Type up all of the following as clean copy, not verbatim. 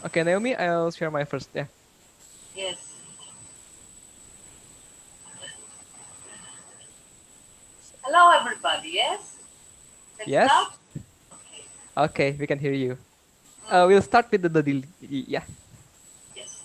Okay, Naomi, I'll share my first. Yeah. Yes. Hello, everybody. Yes. Let's Yes. start. Okay. Okay, we can hear you. Mm, We'll start with the deal. Yeah. yes.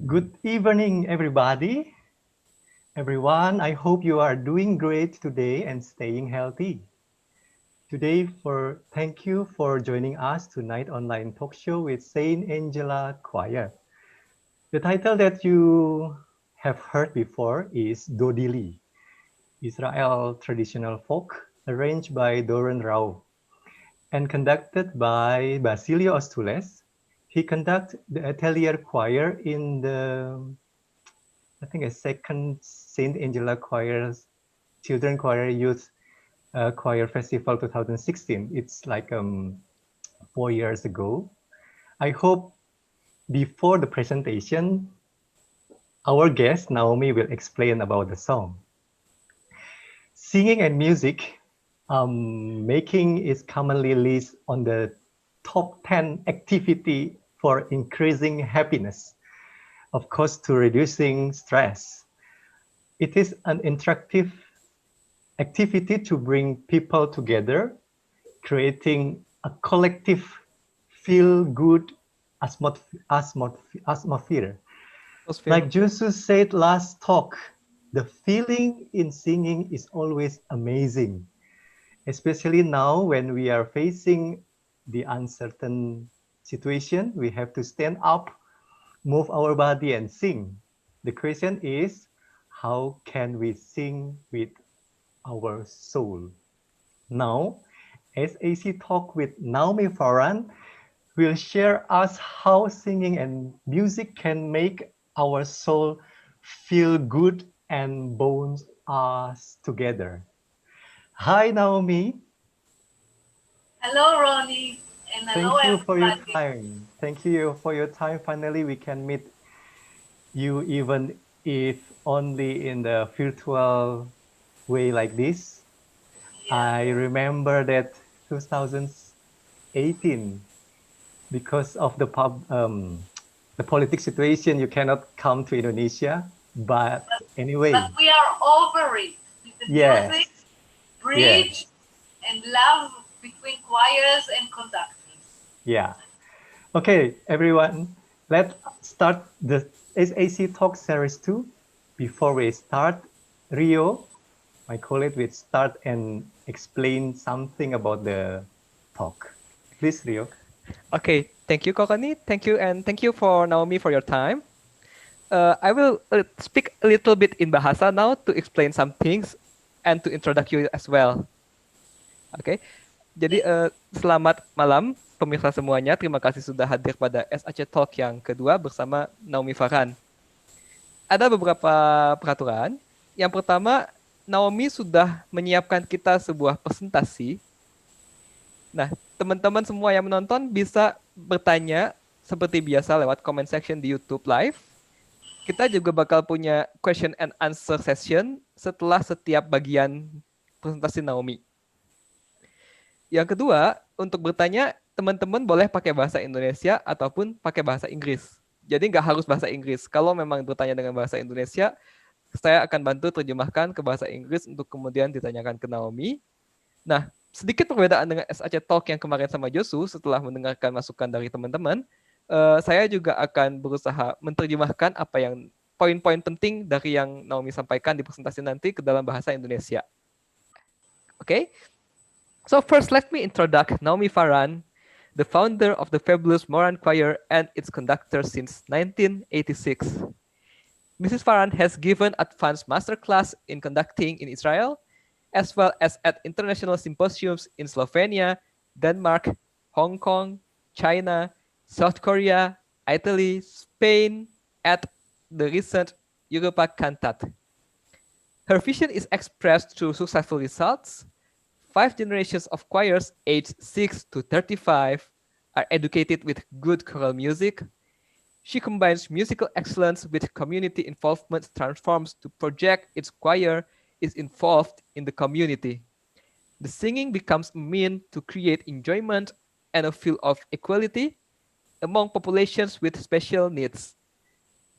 Good evening, everybody. Everyone, I hope you are doing great today and staying healthy. Thank you for joining us tonight online talk show with Saint Angela Choir. The title that you have heard before is Dodili, Israel traditional folk, arranged by Doron Rao and conducted by Basilio Ostules. He conducted the Atelier Choir in the I think a second Saint Angela Choir's Children Choir Youth Choir Festival 2016. It's like 4 years ago. I hope before the presentation, our guest Naomi will explain about the song. Singing and music making is commonly listed on the top 10 activity for increasing happiness, of course, to reducing stress. It is an interactive activity to bring people together, creating a collective feel-good atmosphere. Atmosphere. Like Jesus said last talk, the feeling in singing is always amazing, especially now when we are facing the uncertain situation. We have to stand up, move our body, and sing. The question is, how can we sing with our soul? Now, SAC Talk with Naomi Faran will share us how singing and music can make our soul feel good and bond us together. Hi, Naomi. Hello, Ronnie, and hello, Thank you for your everybody. time. Thank you for your time. Finally, we can meet you even if only in the virtual way like this. Yeah. I remember that 2018, because of the politics situation, you cannot come to Indonesia. But But, but anyway, we are over it with the music, yes, yes, bridge, and love between choirs and conductors. yeah. Okay, everyone, let's start the SAC Talk Series 2. Before we start, Rio, my colleague, will start and explain something about the talk. Please, Rio. Okay, thank you, Kokoni. Thank you, and thank you for Naomi for your time. I will speak a little bit in Bahasa now to explain some things and to introduce you as well. Oke, jadi Yes. selamat malam pemirsa semuanya. Terima kasih sudah hadir pada SAC Talk yang kedua bersama Naomi Faran. Ada beberapa peraturan. Yang pertama, Naomi sudah menyiapkan kita sebuah presentasi. Nah, teman-teman semua yang menonton bisa bertanya seperti biasa lewat comment section di YouTube Live. Kita juga bakal punya question and answer session setelah setiap bagian presentasi Naomi. Yang kedua, untuk bertanya, teman-teman boleh pakai bahasa Indonesia ataupun pakai bahasa Inggris. Jadi nggak harus bahasa Inggris. Kalau memang bertanya dengan bahasa Indonesia, saya akan bantu terjemahkan ke bahasa Inggris untuk kemudian ditanyakan ke Naomi. Nah, sedikit perbedaan dengan SAC Talk yang kemarin sama Josu setelah mendengarkan masukan dari teman-teman, saya juga akan berusaha menerjemahkan apa yang poin-poin penting dari yang Naomi sampaikan di presentasi nanti ke dalam bahasa Indonesia. Okay? So first, let me introduce Naomi Faran, the founder of the fabulous Moran Choir and its conductor since 1986. Mrs. Faran has given advanced masterclass in conducting in Israel, as well as at international symposiums in Slovenia, Denmark, Hong Kong, China, South Korea, Italy, Spain, at the recent Europa Cantat. Her vision is expressed through successful results. 5 generations of choirs aged 6 to 35 are educated with good choral music. She combines musical excellence with community involvement, transforms to project its choir is involved in the community. The singing becomes a means to create enjoyment and a feel of equality among populations with special needs.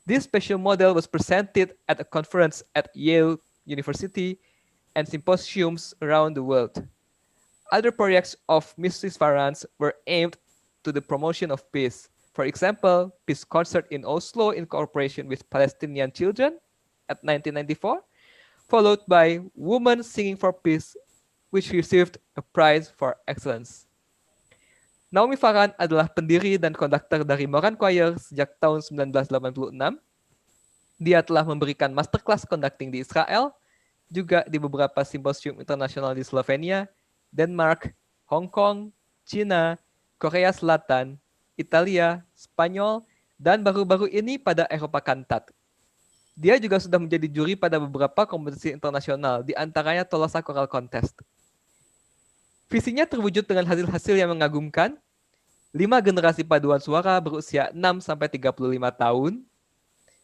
This special model was presented at a conference at Yale University and symposiums around the world. Other projects of Mrs. Faran's were aimed to the promotion of peace. For example, peace concert in Oslo in cooperation with Palestinian children at 1994, followed by Women Singing for Peace, which received a prize for excellence. Naomi Faran adalah pendiri dan konduktor dari Moran Choir sejak tahun 1986. Dia telah memberikan masterclass conducting di Israel, juga di beberapa simposium internasional di Slovenia, Denmark, Hong Kong, China, Korea Selatan, Italia, Spanyol, dan baru-baru ini pada Eropa Cantat. Dia juga sudah menjadi juri pada beberapa kompetisi internasional, di antaranya Tolosa Choral Contest. Visinya terwujud dengan hasil-hasil yang mengagumkan. 5 generasi paduan suara berusia 6-35 tahun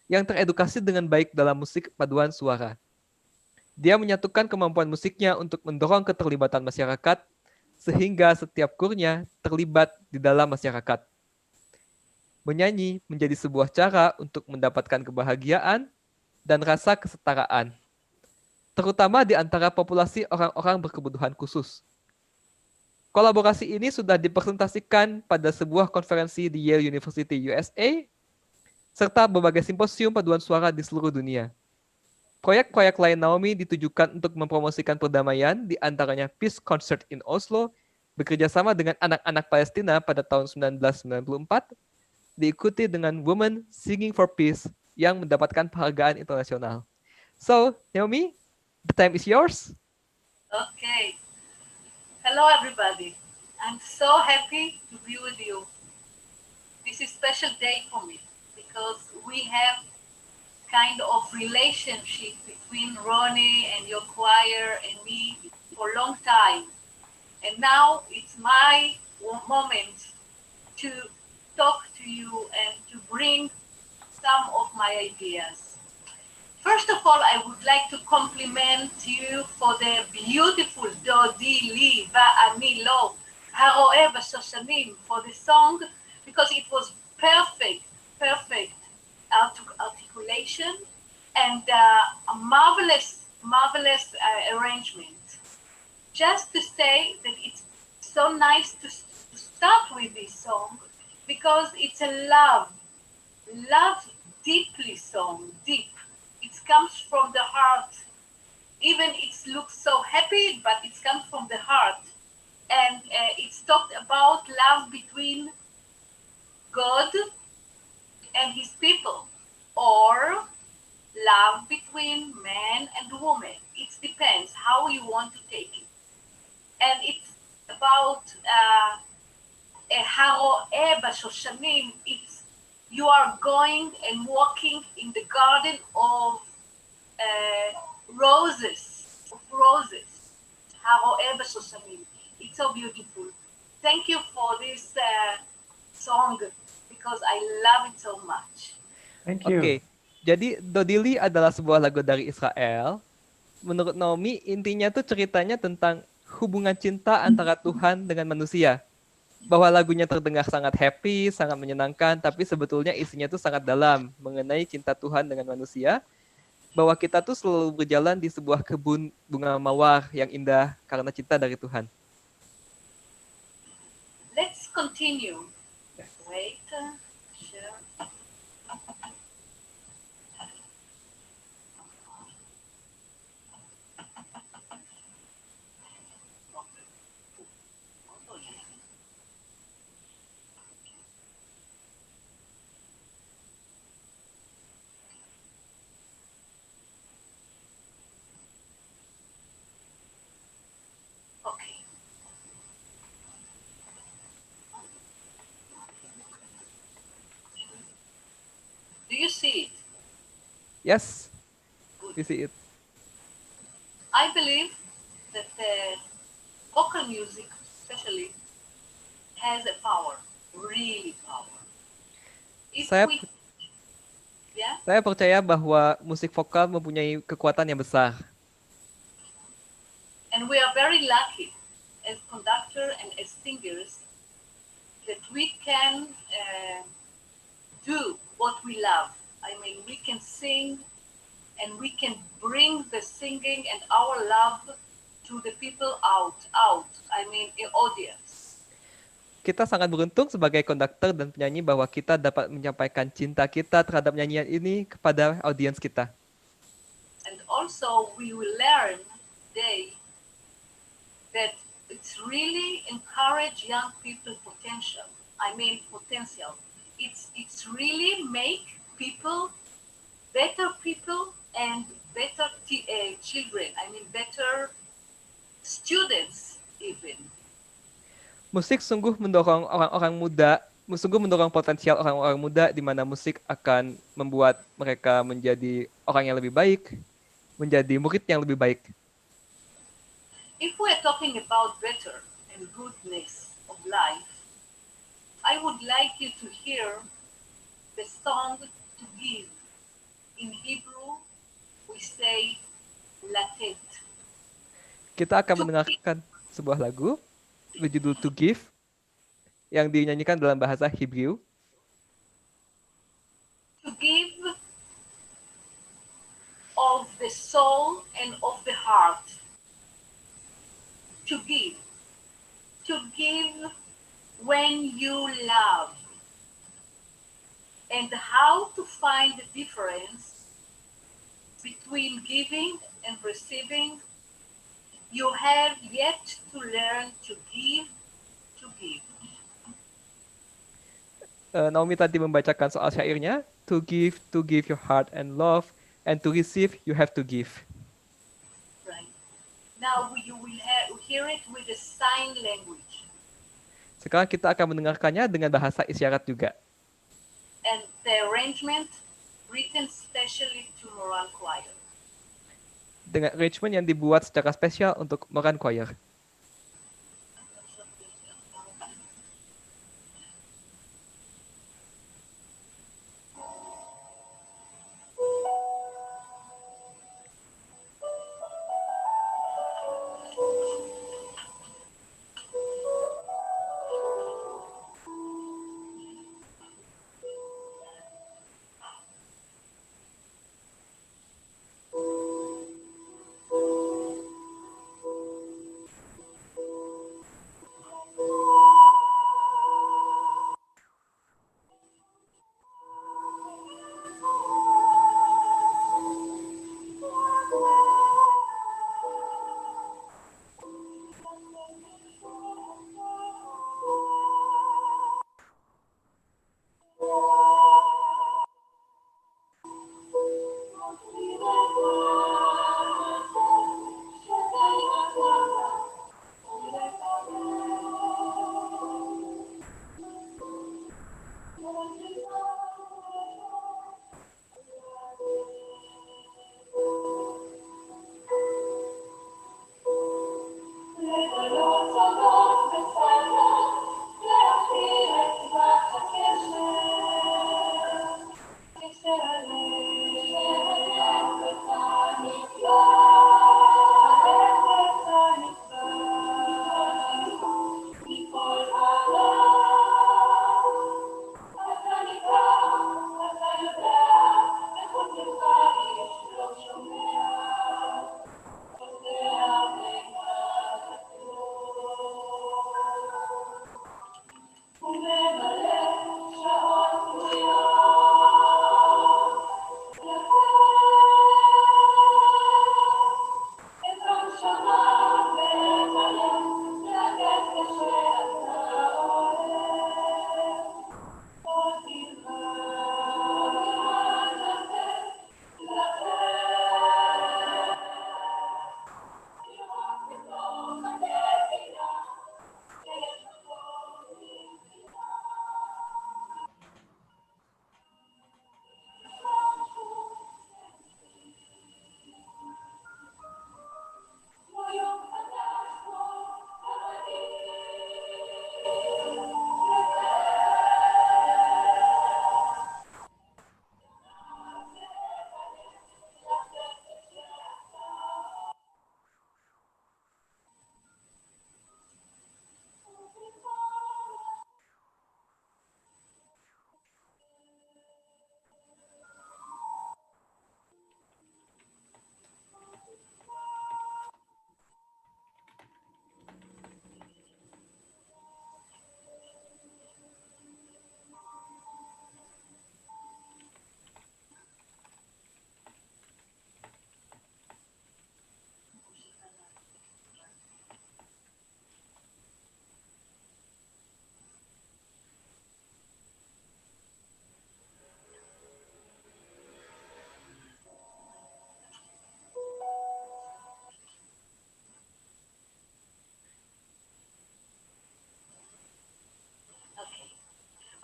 yang teredukasi dengan baik dalam musik paduan suara. Dia menyatukan kemampuan musiknya untuk mendorong keterlibatan masyarakat, sehingga setiap kurnya terlibat di dalam masyarakat. Menyanyi menjadi sebuah cara untuk mendapatkan kebahagiaan dan rasa kesetaraan, terutama di antara populasi orang-orang berkebutuhan khusus. Kolaborasi ini sudah dipresentasikan pada sebuah konferensi di Yale University, USA, serta berbagai simposium paduan suara di seluruh dunia. Proyek-proyek lain Naomi ditujukan untuk mempromosikan perdamaian, di antaranya Peace Concert in Oslo, bekerja sama dengan anak-anak Palestina pada tahun 1994, diikuti dengan Women Singing for Peace yang mendapatkan penghargaan internasional. So, Naomi, the time is yours. Okay. Hello, everybody. I'm so happy to be with you. This is a special day for me because we have kind of relationship between Ronnie and your choir and me for a long time. And now it's my moment to talk to you and to bring some of my ideas. First of all, I would like to compliment you for the beautiful Dodi Li Va'ani Lo Haroe B'Shoshanim for the song because it was perfect articulation and a marvelous arrangement. Just to say that it's so nice to start with this song because it's a love deeply song, deep. It comes from the heart. Even it looks so happy, but it comes from the heart. and it's talked about love between God and his people, or love between man and woman. It depends how you want to take it. And it's about הרואה בשושנים. It's you are going and walking in the garden of roses, הרואה בשושנים. It's so beautiful. Thank you for this song because I love it so much. Thank Oke, you. jadi Dodili adalah sebuah lagu dari Israel. Menurut Naomi, intinya tuh ceritanya tentang hubungan cinta antara Tuhan dengan manusia. Bahwa lagunya terdengar sangat happy, sangat menyenangkan, tapi sebetulnya isinya tuh sangat dalam mengenai cinta Tuhan dengan manusia. Bahwa kita tuh selalu berjalan di sebuah kebun bunga mawar yang indah karena cinta dari Tuhan. Let's continue. Wait, sure. Okay. Do you see it? Yes, Good. you see it. I believe that vocal music, especially, has a power, really power. If Saya we, yeah, Saya percaya bahwa musik vokal mempunyai kekuatan yang besar. and we are very lucky as conductor and as singers that we can do what we love. I mean, we can sing and we can bring the singing and our love to the people out. I mean, the audience. Kita sangat beruntung sebagai konduktor dan penyanyi bahwa kita dapat menyampaikan cinta kita terhadap nyanyian ini kepada audiens kita. And also, we will learn today that it's really encourage young people potential. I mean, potential. It's really make people better people and better children. I mean, better students even. Musik sungguh mendorong orang-orang muda, sungguh mendorong potensial orang-orang muda di mana musik akan membuat mereka menjadi orang yang lebih baik, menjadi murid yang lebih baik. If we're talking about better and goodness of life, I would like you to hear the song to give. In Hebrew, we say latet. Kita akan mendengarkan sebuah lagu berjudul To Give yang dinyanyikan dalam bahasa Hebrew. To give of the soul and of the heart. To give. To give when you love. And how to find the difference between giving and receiving. You have yet to learn to give, to give. Naomi tadi membacakan soal syairnya, to give your heart and love, and to receive, you have to give. Right. Now you will hear it with the sign language. Sekarang kita akan mendengarkannya dengan bahasa isyarat juga. And the arrangement written specially to Moran Choir. Dengan arrangement yang dibuat secara spesial untuk Moran Choir.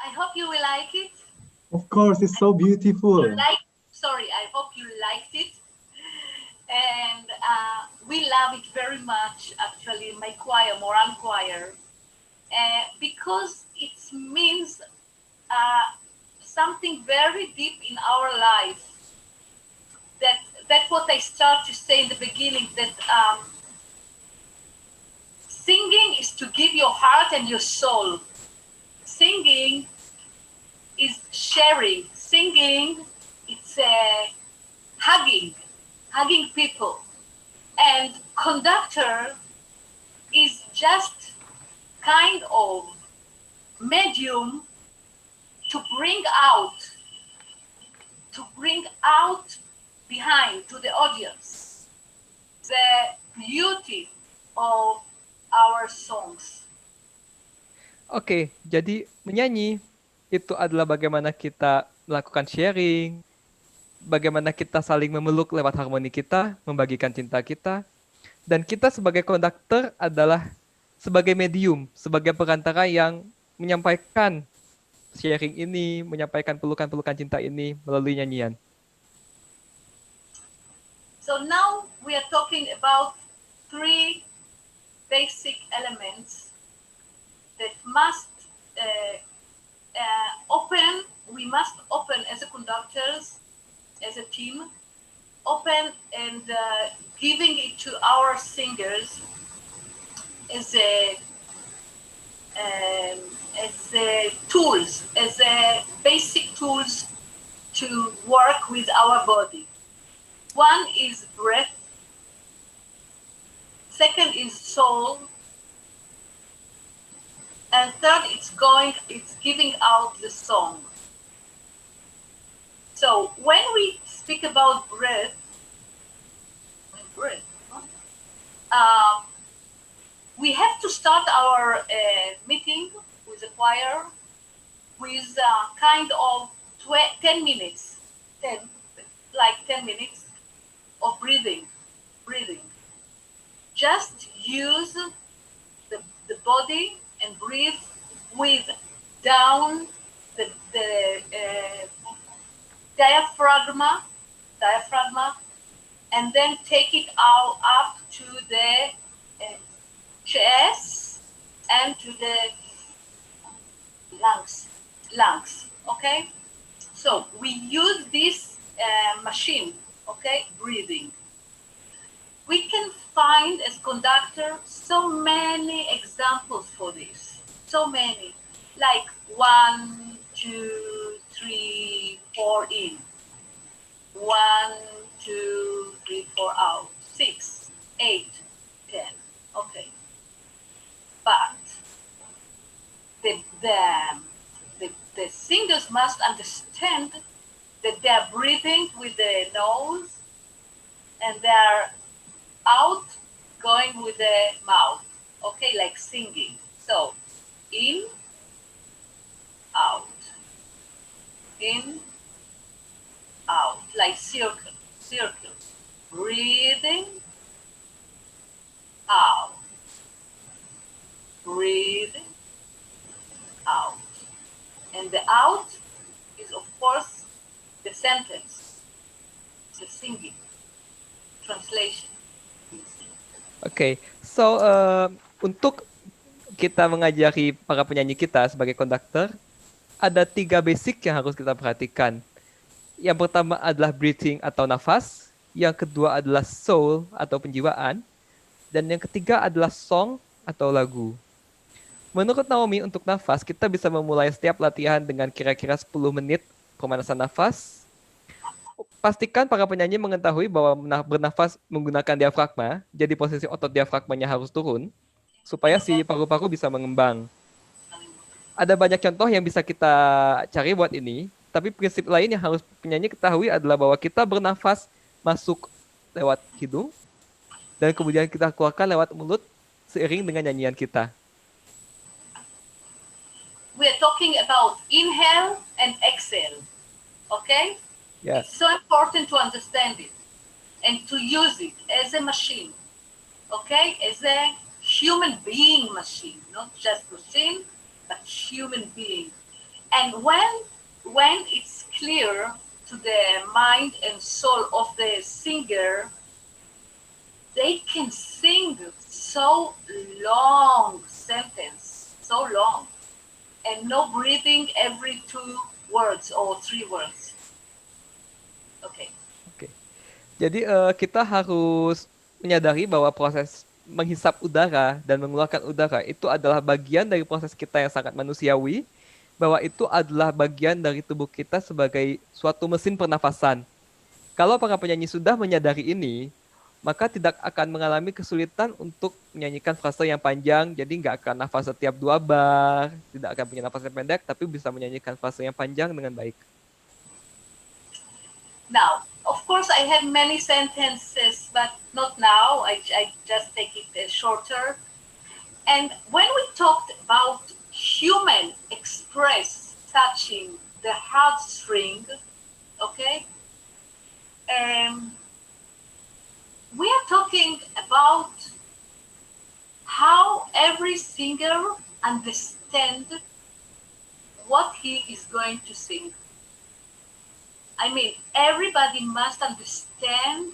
I hope you will like it. Of course, it's so beautiful. I hope you liked it. And we love it very much, actually, my choir, Moran Choir, because it means something very deep in our life. That's what I start to say in the beginning, that singing is to give your heart and your soul. Singing is sharing. Singing, it's hugging people. And conductor is just kind of medium to bring out behind to the audience the beauty of our songs. Oke, jadi menyanyi itu adalah bagaimana kita melakukan sharing, bagaimana kita saling memeluk lewat harmoni kita, membagikan cinta kita, dan kita sebagai konduktor adalah sebagai medium, sebagai perantara yang menyampaikan sharing ini, menyampaikan pelukan-pelukan cinta ini melalui nyanyian. So now we are talking about 3 basic elements that we must open as a conductors, as a team, open and giving it to our singers as tools, as basic tools to work with our body. One is breath, second is soul, and third it's giving out the song. So when we speak about breath, we have to start our meeting with the choir with kind of 10 minutes of breathing. Just use the body and breathe with down the diaphragma, and then take it out up to the chest and to the lungs. Okay, so we use this machine. Okay, breathing. We can find as conductor so many examples for this. So many, like 1, 2, 3, 4 in. 1, 2, 3, 4 out. 6, 8, 10. Okay. But the singers must understand that they are breathing with the nose and they are out going with the mouth. Okay, like singing. So in, out, in, out, like circle. Breathing, out. Breathing, out. And the out is, of course, the sentence, the singing, translation. Oke, so untuk kita mengajari para penyanyi kita sebagai konduktor, ada 3 basic yang harus kita perhatikan. Yang pertama adalah breathing atau nafas, yang kedua adalah soul atau penjiwaan, dan yang ketiga adalah song atau lagu. Menurut Naomi, untuk nafas, kita bisa memulai setiap latihan dengan kira-kira 10 menit pemanasan nafas. Pastikan para penyanyi mengetahui bahwa bernafas menggunakan diafragma, jadi posisi otot diafragmanya harus turun, supaya si paru-paru bisa mengembang. Ada banyak contoh yang bisa kita cari buat ini, tapi prinsip lain yang harus penyanyi ketahui adalah bahwa kita bernafas masuk lewat hidung, dan kemudian kita keluarkan lewat mulut seiring dengan nyanyian kita. We are talking about inhale and exhale, okay? Yes. It's so important to understand it and to use it as a machine, okay? As a human being machine, not just machine, but human being. And when it's clear to the mind and soul of the singer, they can sing so long sentence, so long, and no breathing every 2 words or 3 words. Okay. Oke. Jadi kita harus menyadari bahwa proses menghisap udara dan mengeluarkan udara itu adalah bagian dari proses kita yang sangat manusiawi, bahwa itu adalah bagian dari tubuh kita sebagai suatu mesin pernafasan. Kalau para penyanyi sudah menyadari ini, maka tidak akan mengalami kesulitan untuk menyanyikan frase yang panjang, jadi nggak akan nafas setiap 2 bar, tidak akan punya nafas yang pendek, tapi bisa menyanyikan frase yang panjang dengan baik. Now, of course, I have many sentences, but not now. I just take it shorter. And when we talked about human express touching the heartstring, okay, we are talking about how every singer understands what he is going to sing. I mean, everybody must understand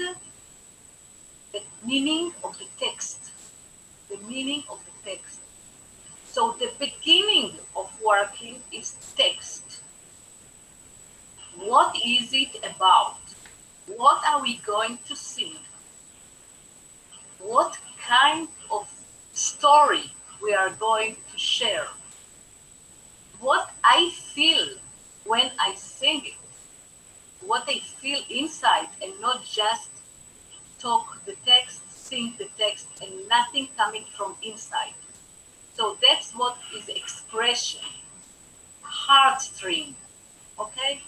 the meaning of the text. The meaning of the text. So the beginning of working is text. What is it about? What are we going to sing? What kind of story we are going to share? What I feel when I sing it? What I feel inside, and not just talk the text, sing the text, and nothing coming from inside. So that's what is expression, heartstring. Okay?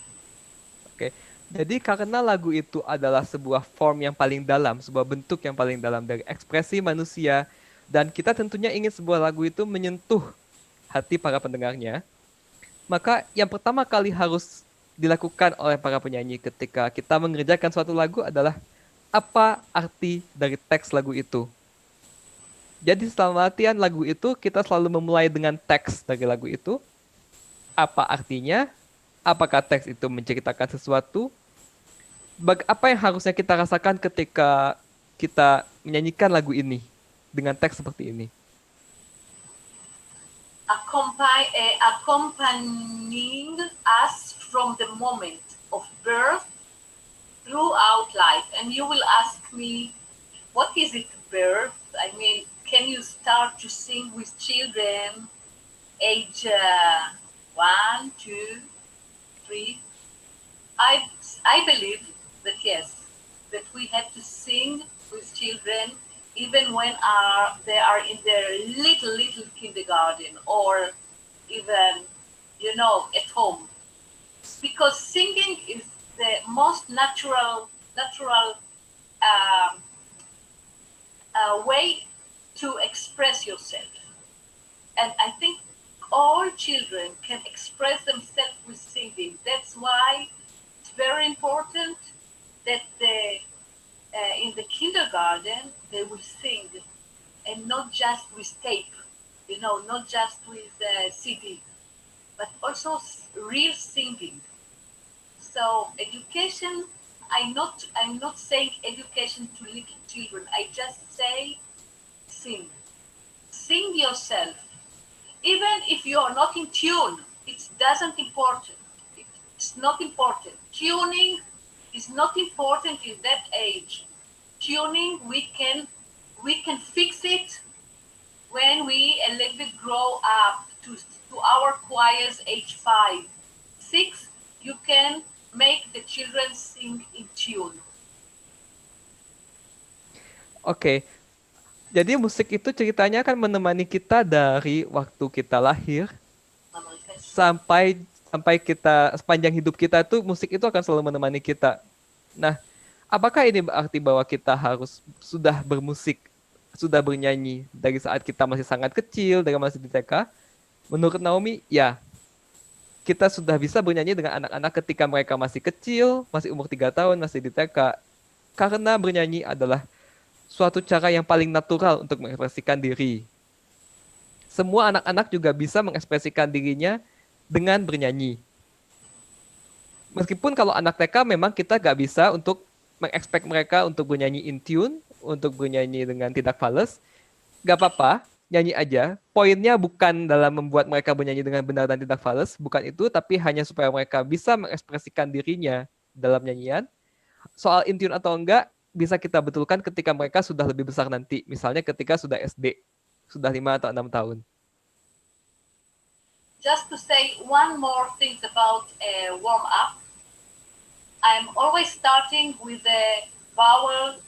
Oke. Jadi karena lagu itu adalah sebuah form yang paling dalam, sebuah bentuk yang paling dalam dari ekspresi manusia, dan kita tentunya ingin sebuah lagu itu menyentuh hati para pendengarnya, maka yang pertama kali harus dilakukan oleh para penyanyi ketika kita mengerjakan suatu lagu adalah apa arti dari teks lagu itu. Jadi selama latihan lagu itu, kita selalu memulai dengan teks dari lagu itu. Apa artinya? Apakah teks itu menceritakan sesuatu? Apa yang harusnya kita rasakan ketika kita menyanyikan lagu ini dengan teks seperti ini? Accompanying us from the moment of birth throughout life. And you will ask me, what is it birth? I mean, can you start to sing with children age 1, 2, 3? I believe that yes, that we have to sing with children even when they are in their little kindergarten, or even, at home. Because singing is the most natural way to express yourself. And I think all children can express themselves with singing. That's why it's very important that in the kindergarten they will sing, and not just with tape, not just with CD, but also real singing. So education, I'm not saying education to little children. I just say sing yourself. Even if you are not in tune, it doesn't important. It's not important. Tuning is not important in that age. Tuning, we can fix it when we a little bit grow up to our choirs age 5, 6. You can make the children sing in tune. Oke. Jadi musik itu ceritanya akan menemani kita dari waktu kita lahir sampai kita sepanjang hidup kita, itu musik itu akan selalu menemani kita. Nah, apakah ini berarti bahwa kita harus sudah bermusik, sudah bernyanyi dari saat kita masih sangat kecil, dari masih di TK? Menurut Naomi, ya. Kita sudah bisa bernyanyi dengan anak-anak ketika mereka masih kecil, masih umur 3 tahun, masih di TK. Karena bernyanyi adalah suatu cara yang paling natural untuk mengekspresikan diri. Semua anak-anak juga bisa mengekspresikan dirinya dengan bernyanyi. Meskipun kalau anak TK memang kita nggak bisa untuk mengekspek mereka untuk bernyanyi in tune, untuk bernyanyi dengan tidak fales, nggak apa-apa, nyanyi aja. Poinnya bukan dalam membuat mereka bernyanyi dengan benar dan tidak fales, bukan itu, tapi hanya supaya mereka bisa mengekspresikan dirinya dalam nyanyian. Soal in tune atau enggak, bisa kita betulkan ketika mereka sudah lebih besar nanti. Misalnya ketika sudah SD, sudah 5 atau 6 tahun. Just to say one more thing about warm up, I'm always starting with the vowel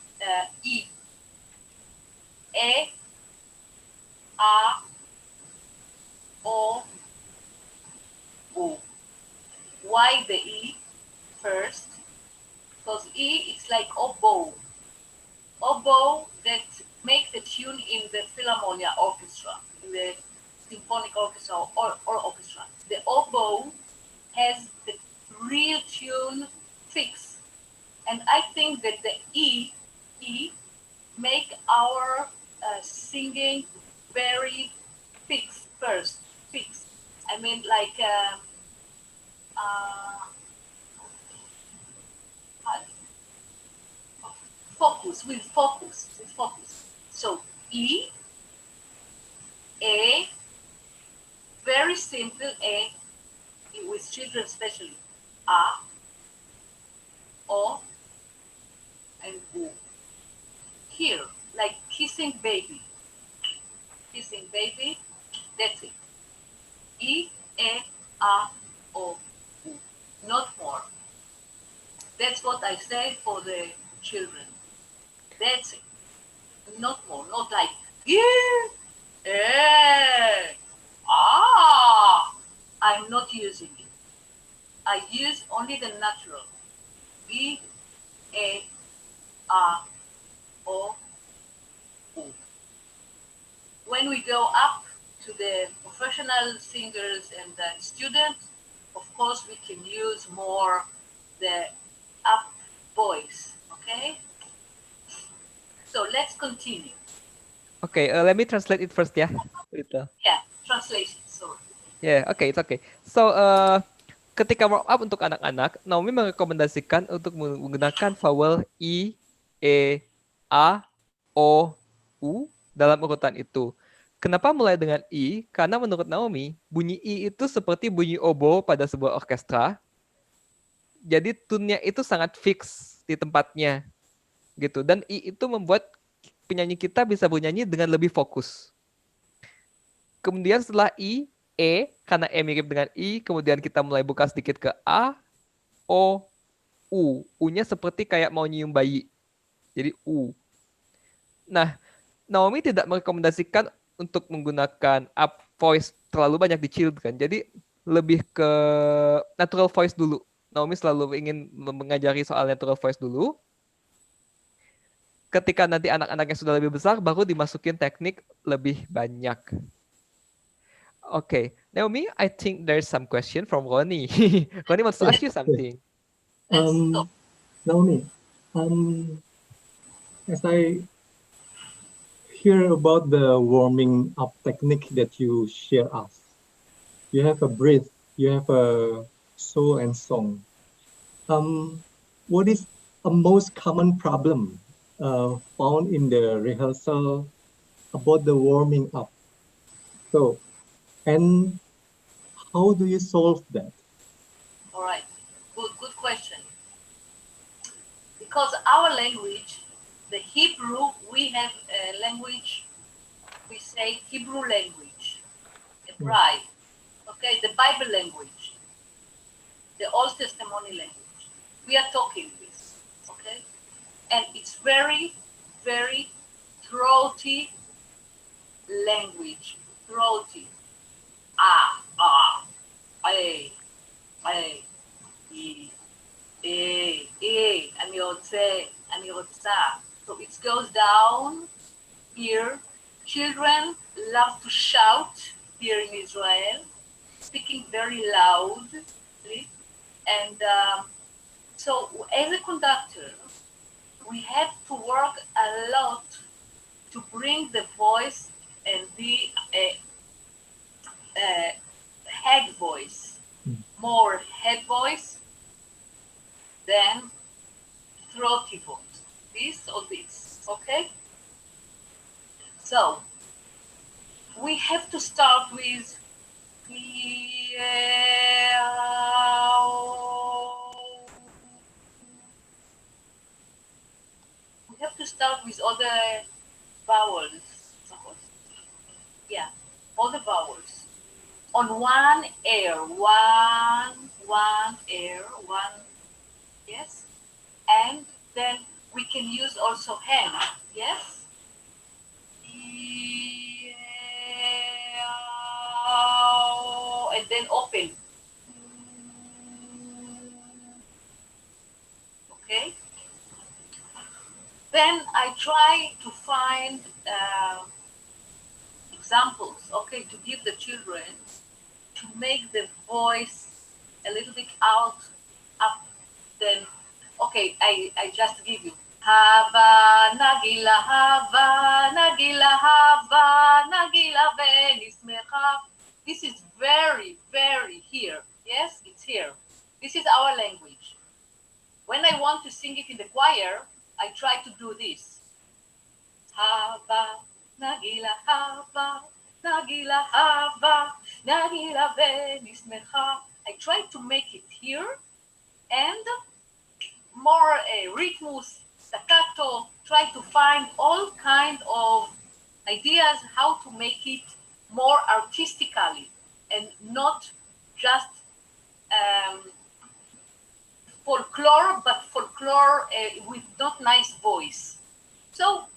E. E, A, O, U. Why the E first? Because E is like oboe. Oboe that make the tune in the Philharmonia orchestra, in the symphonic orchestra or orchestra. The oboe has the real tune fix. And I think that the E make our singing very fixed first. Fixed. I mean like focus, with focus, with focus. So E, A, very simple A, with children especially. A, O, and U. Here, like kissing baby. Kissing baby, that's it. E, A, O, U. Not more. That's what I say for the children. That's it. Not more. Not like, yeah, I'm not using it. I use only the natural. E, A, O, U. When we go up to the professional singers and the students, of course, we can use more the up voice. Okay? So let's continue. Okay, let me translate it first ya. Little. Yeah, translation, sorry. Yeah, okay, it's okay. So, ketika warm up untuk anak-anak, Naomi merekomendasikan untuk menggunakan vowel I, E, A, O, U dalam urutan itu. Kenapa mulai dengan I? Karena menurut Naomi, bunyi I itu seperti bunyi oboe pada sebuah orkestra. Jadi tune-nya itu sangat fix di tempatnya. Gitu. Dan I itu membuat penyanyi kita bisa bernyanyi dengan lebih fokus. Kemudian setelah I, E, karena E mirip dengan I, kemudian kita mulai buka sedikit ke A, O, U. U-nya seperti kayak mau nyium bayi. Jadi U. Nah, Naomi tidak merekomendasikan untuk menggunakan up voice terlalu banyak di children. Jadi lebih ke natural voice dulu. Naomi selalu ingin mengajari soal natural voice dulu. Ketika nanti anak-anaknya sudah lebih besar, baru dimasukin teknik lebih banyak. Okay, Naomi, I think there's some question from Ronnie. Ronnie wants to ask you something. Naomi, as I hear about the warming up technique that you share us, you have a breath, you have a soul and song. What is a most common problem found in the rehearsal about the warming up? So, and how do you solve that? All right, good question. Because our language, the Hebrew, we have a language, we say Hebrew language, Hebraic, okay, the Bible language, the Old Testament language. We are talking this, okay? And it's very, very throaty language, throaty. I, אני רוצה. So it goes down here. Children love to shout here in Israel, speaking very loudly. And so as a conductor, we have to work a lot to bring the voice and be head voice, more head voice than throaty voice. This or this, okay? So we have to start with we have to start with all the vowels. Yeah, all the vowels. On one air, one air, one, yes? And then we can use also hand, yes? And then open. Okay? Then I try to find examples, okay, to give the children to make the voice a little bit up. Then, okay, I just give you. Hava nagila, hava nagila, hava nagila venismecha. This is very, very here. Yes, it's here. This is our language. When I want to sing it in the choir, I try to do this. Hava nagila, hava nagila, hava nagila venismecha. I try to make it here and more rhythmus, staccato, try to find all kind of ideas how to make it more artistically and not just folklore, but folklore with not nice voice. So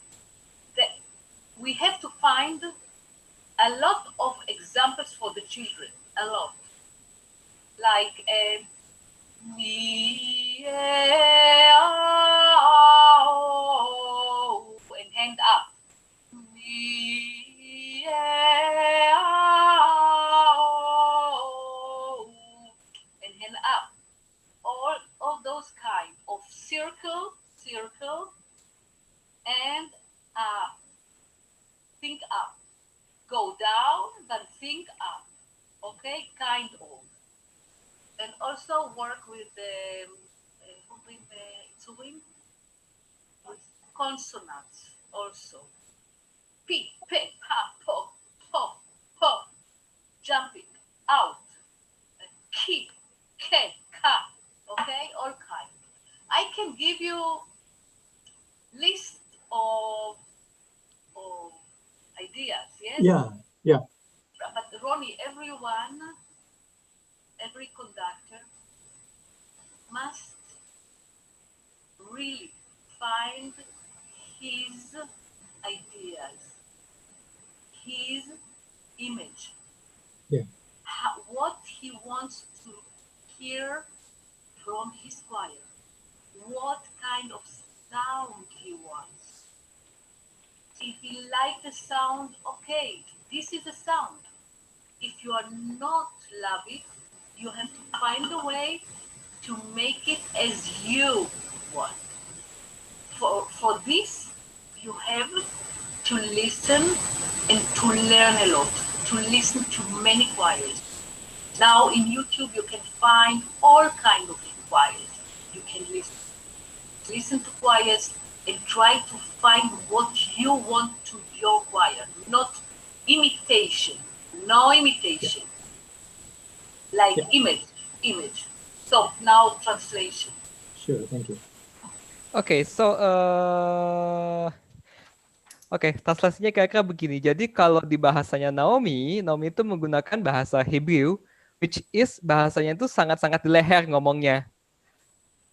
we have to find a lot of examples for the children, a lot. Like and hand up. And hand up. All those kind of circle, and think up. Go down, then think up. Okay, kind of. And also work with the with consonants also. P, P, pa, po, po, po. Jumping out. Ki, ke, ka. Okay, all kind. I can give you list of ideas, yes? Yeah. But Ronnie, every conductor must really find his ideas, his image, what he wants to hear from his choir, what kind of sound he wants. If he likes the sound, okay, this is the sound. If you are not love it, you have to find a way to make it as you want. For this, you have to listen and to learn a lot, to listen to many choirs. Now in YouTube, you can find all kinds of choirs. You can listen to choirs and try to find what you want to your choir, not imitation, no imitation. Like image. So now translation. Sure, thank you. Oke, translasinya kira-kira begini. Jadi kalau di bahasanya Naomi itu menggunakan bahasa Hebrew, which is bahasanya itu sangat-sangat di leher ngomongnya.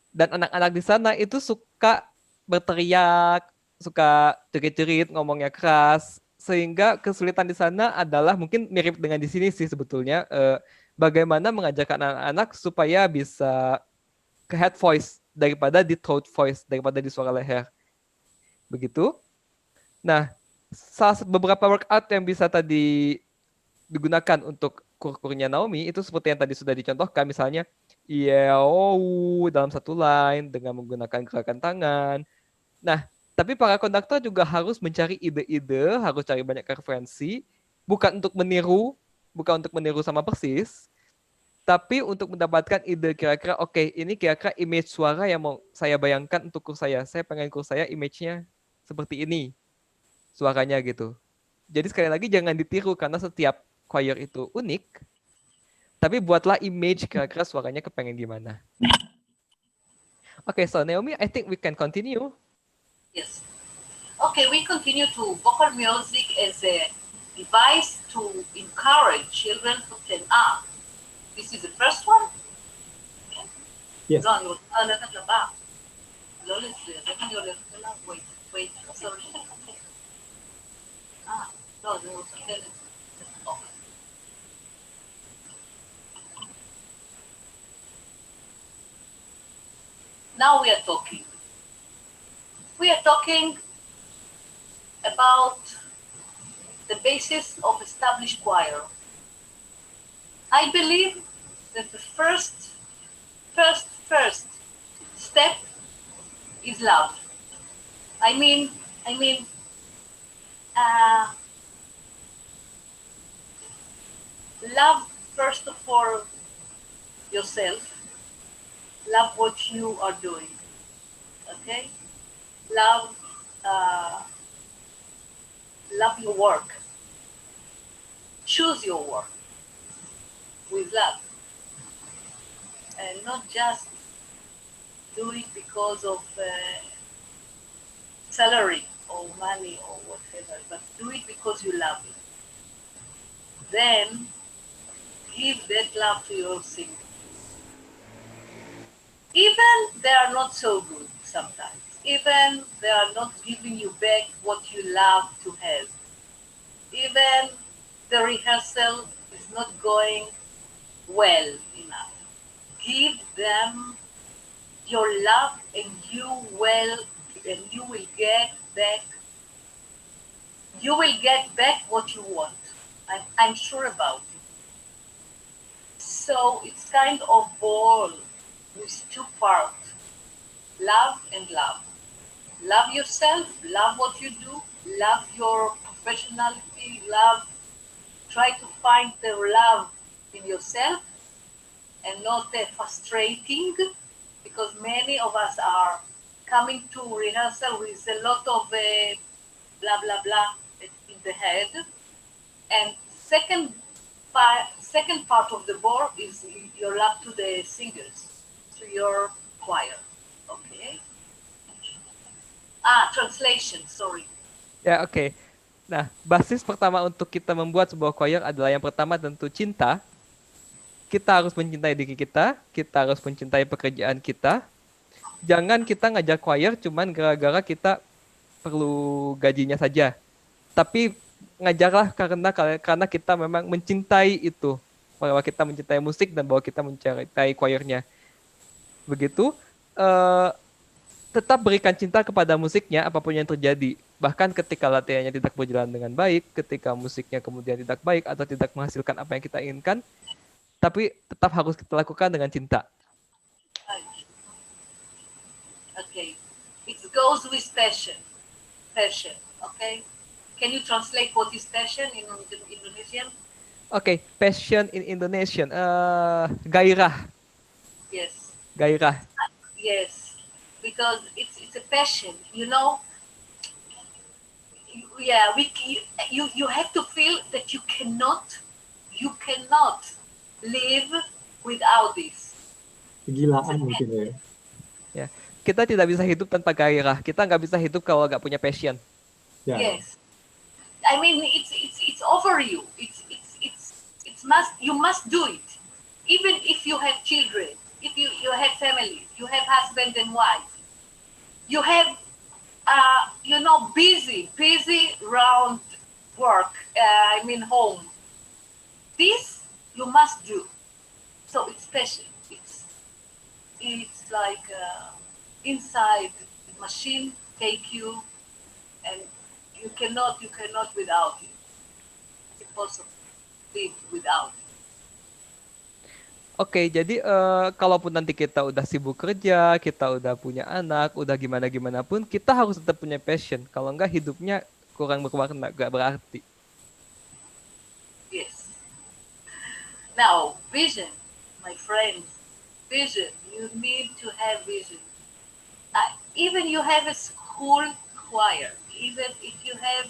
Dan anak-anak di sana itu suka berteriak, suka cerit-cerit, ngomongnya keras, sehingga kesulitan di sana adalah mungkin mirip dengan di sini sih sebetulnya, bagaimana mengajarkan anak-anak supaya bisa ke head voice daripada di throat voice, daripada di suara leher. Begitu. Nah, beberapa workout yang bisa tadi digunakan untuk kur-kurnya Naomi itu seperti yang tadi sudah dicontohkan, misalnya dalam satu line dengan menggunakan gerakan tangan. Nah, tapi para konduktor juga harus mencari ide-ide, harus cari banyak referensi, bukan untuk meniru, bukan untuk meniru sama persis, tapi untuk mendapatkan ide kira-kira, oke, ini kira-kira image suara yang mau saya bayangkan untuk kurs saya. Saya pengen kurs saya image-nya seperti ini, suaranya gitu. Jadi sekali lagi jangan ditiru karena setiap choir itu unik, tapi buatlah image kira-kira suaranya kepengen gimana. Okay, so Naomi, I think we can continue. Yes. Okay, we continue to vocal music as a device to encourage children to tell this is the first one? Yes. Wait, sorry. No, there was okay. Now we are talking. We are talking about the basis of established choir. I believe that the first step is love. I mean, love first of all yourself. Love what you are doing. Okay? Love your work. Choose your work with love. And not just do it because of salary or money or whatever, but do it because you love it. Then give that love to your singers. Even they are not so good sometimes. Even they are not giving you back what you love to have. Even the rehearsal is not going well enough. Give them your love and you will get back. You will get back what you want. I'm sure about it. So it's kind of ball with two parts, love and love. Love yourself, love what you do, love your professionality, try to find the love in yourself and not frustrating, because many of us are coming to rehearsal with a lot of blah, blah, blah in the head. And second part of the board is your love to the singers, to your choir. Okay. Translation, sorry. Ya, oke. Nah, basis pertama untuk kita membuat sebuah choir adalah yang pertama tentu cinta. Kita harus mencintai diri kita harus mencintai pekerjaan kita. Jangan kita ngajak choir cuman gara-gara kita perlu gajinya saja. Tapi ngajarlah karena kita memang mencintai itu. Bahwa kita mencintai musik dan bahwa kita mencintai choirnya. Begitu. Tetap berikan cinta kepada musiknya apapun yang terjadi. Bahkan ketika latihannya tidak berjalan dengan baik, ketika musiknya kemudian tidak baik atau tidak menghasilkan apa yang kita inginkan, tapi tetap harus kita lakukan dengan cinta. Okay. It goes with passion. Passion, okay? Can you translate what is passion in Indonesian? Okay, passion in Indonesian. Gairah. Yes. Gairah. Yes. Because it's a passion, you know. Yeah, you have to feel that you cannot live without this. Kegilaan mungkin ya. Ya, kita tidak bisa hidup tanpa gairah. Kita nggak bisa hidup kalau nggak punya passion. Yeah. Yes, I mean it's over you. You must do it, even if you have children, if you have family, you have husband and wife, you have busy round work. Home. This you must do. So it's passion. It's like inside the machine take you, and you cannot without it. It's impossible to live without it. Oke, jadi kalaupun nanti kita udah sibuk kerja, kita udah punya anak, udah gimana pun, kita harus tetap punya passion. Kalau enggak hidupnya kurang berwarna, nggak berarti. Yes. Now, vision, my friends, vision. You need to have vision. Even you have a school choir, even if you have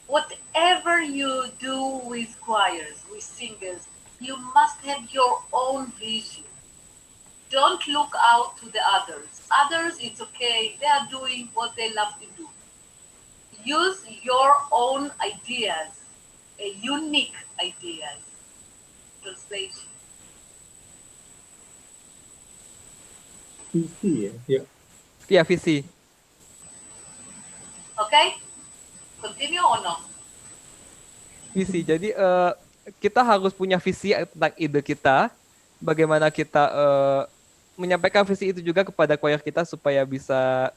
whatever you do with choirs, with singers, you must have your own vision. Don't look out to the others. Others, it's okay. They are doing what they love to do. Use your own ideas, unique ideas. Translation. Visi ya, ya. Ya, visi. Okay? Continue or no? Visi. Jadi kita harus punya visi tentang ide kita, bagaimana kita menyampaikan visi itu juga kepada choir kita supaya bisa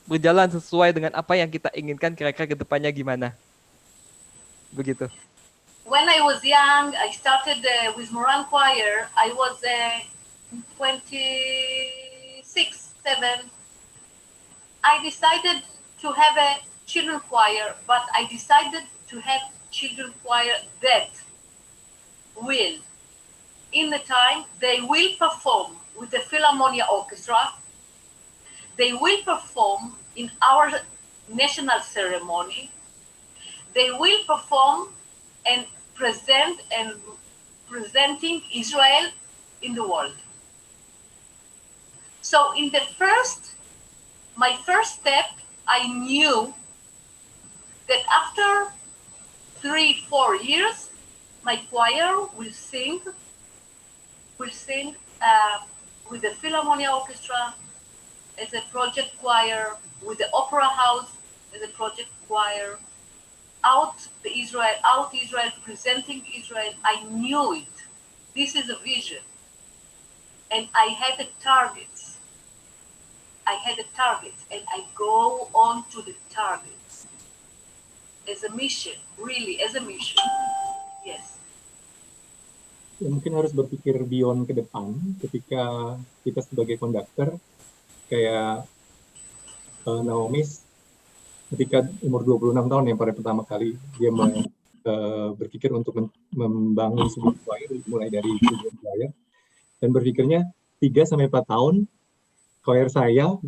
berjalan sesuai dengan apa yang kita inginkan kira-kira ke depannya gimana. Begitu. When I was young, I started with Moran Choir. I was 26, 7. I decided to have a children choir, but I decided to have children choir that will, in the time, they will perform with the Philharmonia Orchestra. They will perform in our national ceremony. They will perform and presenting Israel in the world. So in my first step, I knew that after 3-4 years, my choir will sing with the Philharmonia Orchestra as a project choir, with the Opera House as a project choir, out Israel, presenting Israel. I knew it. This is a vision. And I had a target. And I go on to the targets. As a mission, really, as a mission. Yes. Ya, mungkin harus berpikir beyond ke depan ketika kita sebagai konduktor, kayak Naomi ketika umur 26 tahun yang pada pertama kali dia berpikir untuk membangun sebuah choir mulai dari choir, dan berpikirnya 3-4 tahun choir saya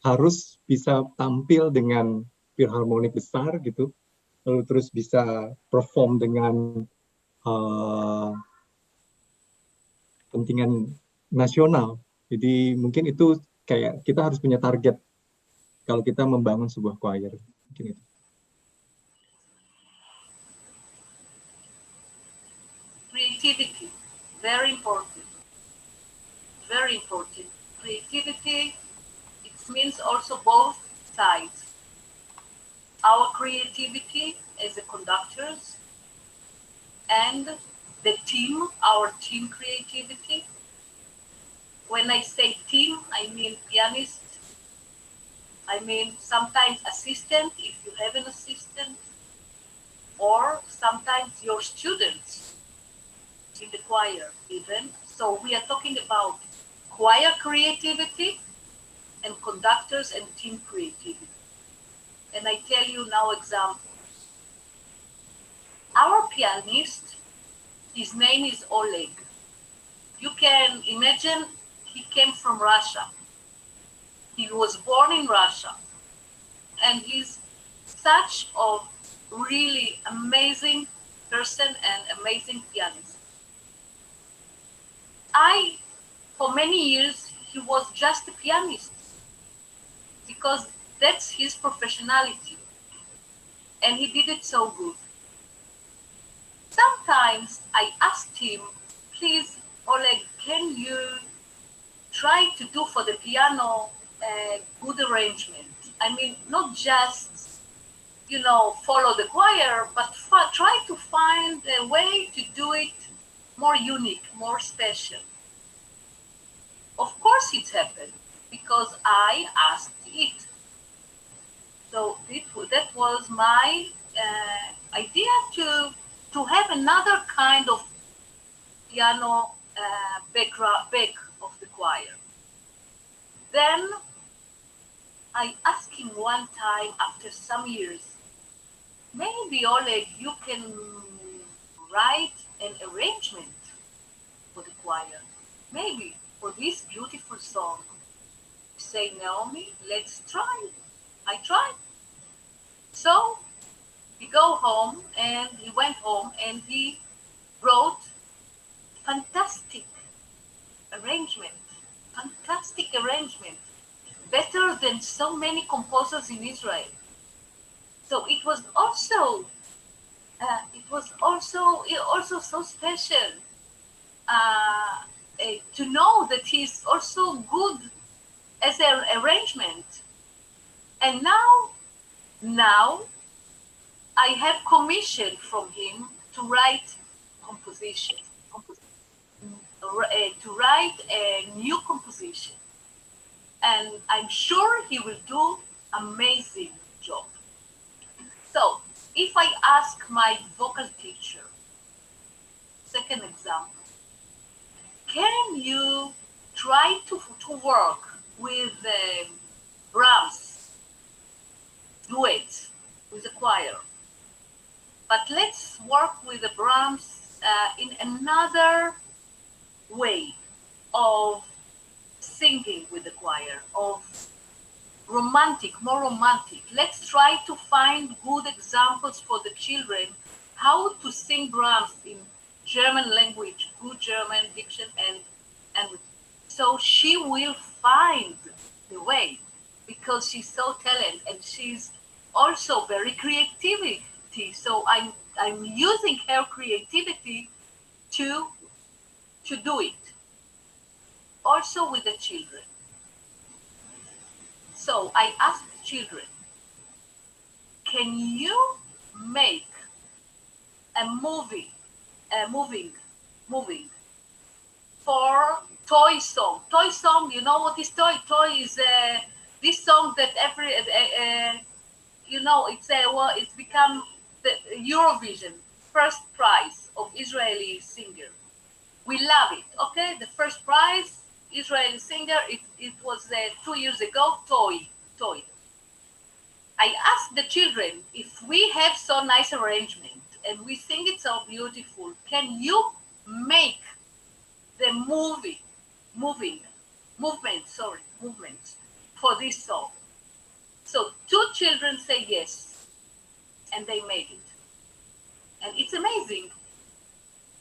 harus bisa tampil dengan filharmonik besar gitu, lalu terus bisa perform dengan kepentingan nasional. Jadi mungkin itu kayak kita harus punya target kalau kita membangun sebuah choir. Mungkin itu. Creativity, very important. Very important. Creativity, it means also both sides. Our creativity as the conductors and the team, our team creativity. When I say team, I mean pianist. I mean sometimes assistant, if you have an assistant, or sometimes your students in the choir even. So we are talking about choir creativity and conductors and team creativity. And I tell you now example. Our pianist, his name is Oleg. You can imagine he came from Russia. He was born in Russia. And he's such a really amazing person and amazing pianist. For many years, he was just a pianist because that's his professionality. And he did it so good. Sometimes I asked him, please, Oleg, can you try to do for the piano a good arrangement? I mean, not just, follow the choir, but try to find a way to do it more unique, more special. Of course it happened, because I asked it. So that was my idea to have another kind of piano back of the choir. Then I asked him one time after some years, maybe Oleg, you can write an arrangement for the choir. Maybe for this beautiful song, say, Naomi, let's try. I tried. So he went home and he wrote fantastic arrangement, fantastic arrangement, better than so many composers in Israel. So it was also so special to know that he's also good as an arrangement. And now I have commission from him to write composition, to write a new composition. And I'm sure he will do amazing job. So if I ask my vocal teacher, second example, can you try to work with Brahms duet with the choir? But let's work with the Brahms in another way of singing with the choir, of more romantic. Let's try to find good examples for the children, how to sing Brahms in German language, good German diction, and so she will find the way, because she's so talented and she's also very creativity. So I'm using her creativity to do it, also with the children. So I asked the children, can you make a moving for toy song? Toy song, you know what is toy? Toy is this song that it's become the Eurovision first prize of Israeli singer. We love it. Okay, the first prize Israeli singer. It was 2 years ago. Toy. I asked the children, if we have so nice arrangement and we think it's so beautiful, can you make the movements for this song? So 2 children say yes, and they made it. And it's amazing.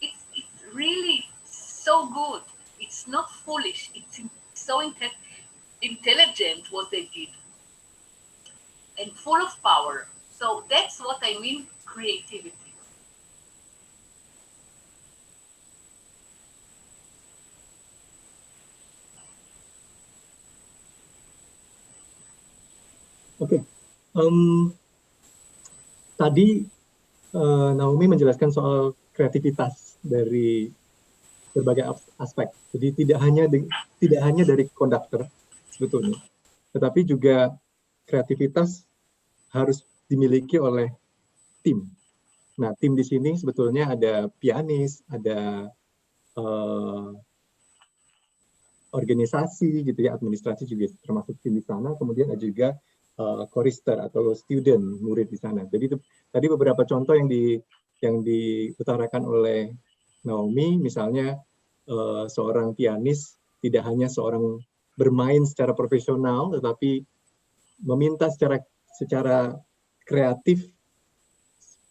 It's really so good. It's not foolish. It's so intelligent what they did. And full of power. So that's what I mean, creativity. Oke, tadi Naomi menjelaskan soal kreativitas dari berbagai aspek. Jadi tidak hanya dari konduktor sebetulnya, tetapi juga kreativitas harus dimiliki oleh tim. Nah, tim di sini sebetulnya ada pianis, ada organisasi gitu ya, administrasi juga termasuk tim di sana, kemudian ada juga chorister atau student, murid di sana. Jadi tadi beberapa contoh yang diutarakan oleh Naomi, misalnya seorang pianis tidak hanya seorang bermain secara profesional, tetapi meminta secara kreatif,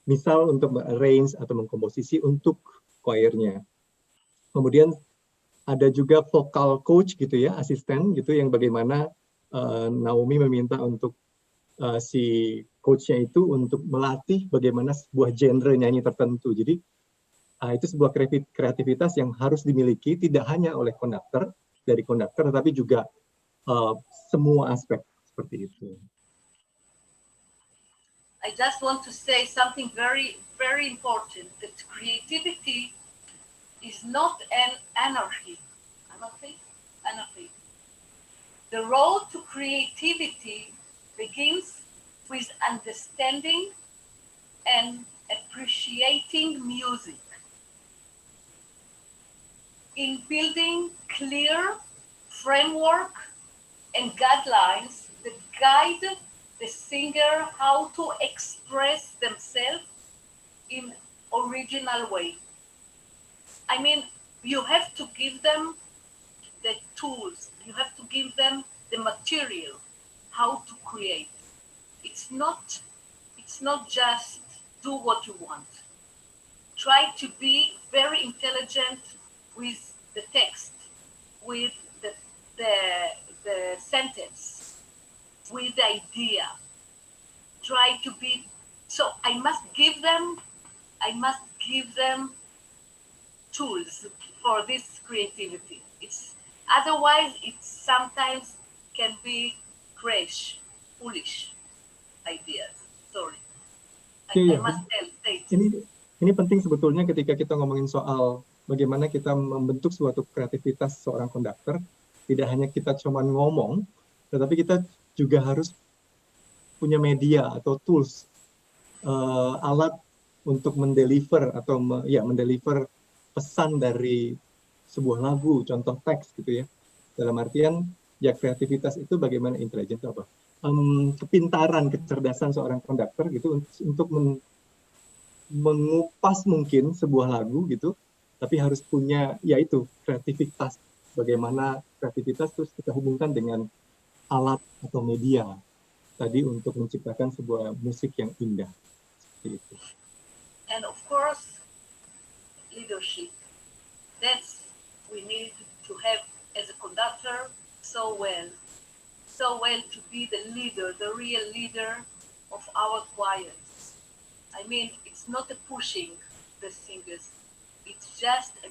misal untuk arrange atau mengkomposisi untuk choirnya. Kemudian ada juga vocal coach gitu ya, asisten gitu, yang bagaimana Naomi meminta untuk si coachnya itu untuk melatih bagaimana sebuah genre nyanyi tertentu. Jadi itu sebuah kreativitas yang harus dimiliki tidak hanya oleh konduktor, tetapi juga semua aspek seperti itu. I just want to say something very, very important, that creativity is not an anarchy. The road to creativity begins with understanding and appreciating music, in building clear framework and guidelines that guide the singer how to express themselves in original way. I mean, you have to give them the tools, you have to give them the material, how to create. It's not just do what you want. Try to be very intelligent with the text, with the, the sentence, with the idea. Try to be, so I must give them tools for this creativity. It's otherwise it sometimes can be crash, foolish ideas. Sorry, I Iya, must say it. ini penting sebetulnya ketika kita ngomongin soal bagaimana kita membentuk suatu kreativitas seorang konduktor. Tidak hanya kita cuma ngomong, tetapi kita juga harus punya media atau tools, alat untuk mendeliver atau mendeliver pesan dari sebuah lagu, contoh teks gitu ya. Dalam artian ya kreativitas itu bagaimana intelijen apa? Kepintaran, kecerdasan seorang konduktor gitu untuk mengupas mungkin sebuah lagu gitu, tapi harus punya yaitu kreativitas. Bagaimana kreativitas terus kita hubungkan dengan alat atau media tadi untuk menciptakan sebuah musik yang indah. Seperti itu. And of course, leadership. That's we need to have as a conductor so well to be the leader, the real leader of our choirs. I mean, it's not a pushing the singers. It's just a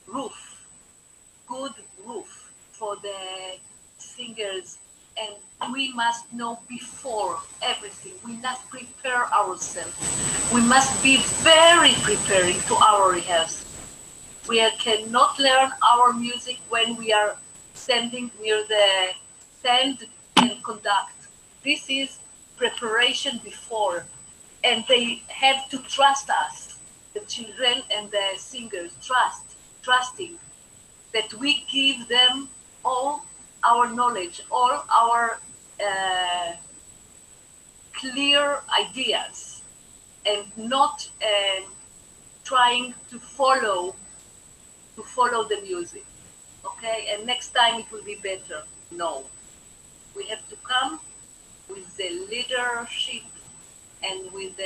roof, good roof for the singers. And we must know before everything. We must prepare ourselves. We must be very preparing to our rehearsal. We cannot learn our music when we are standing near the stand and conduct. This is preparation before, and they have to trust us, the children and the singers, trusting that we give them all our knowledge, all our clear ideas, and not trying to follow the music. Okay, and next time it will be better. No, we have to come with the leadership and with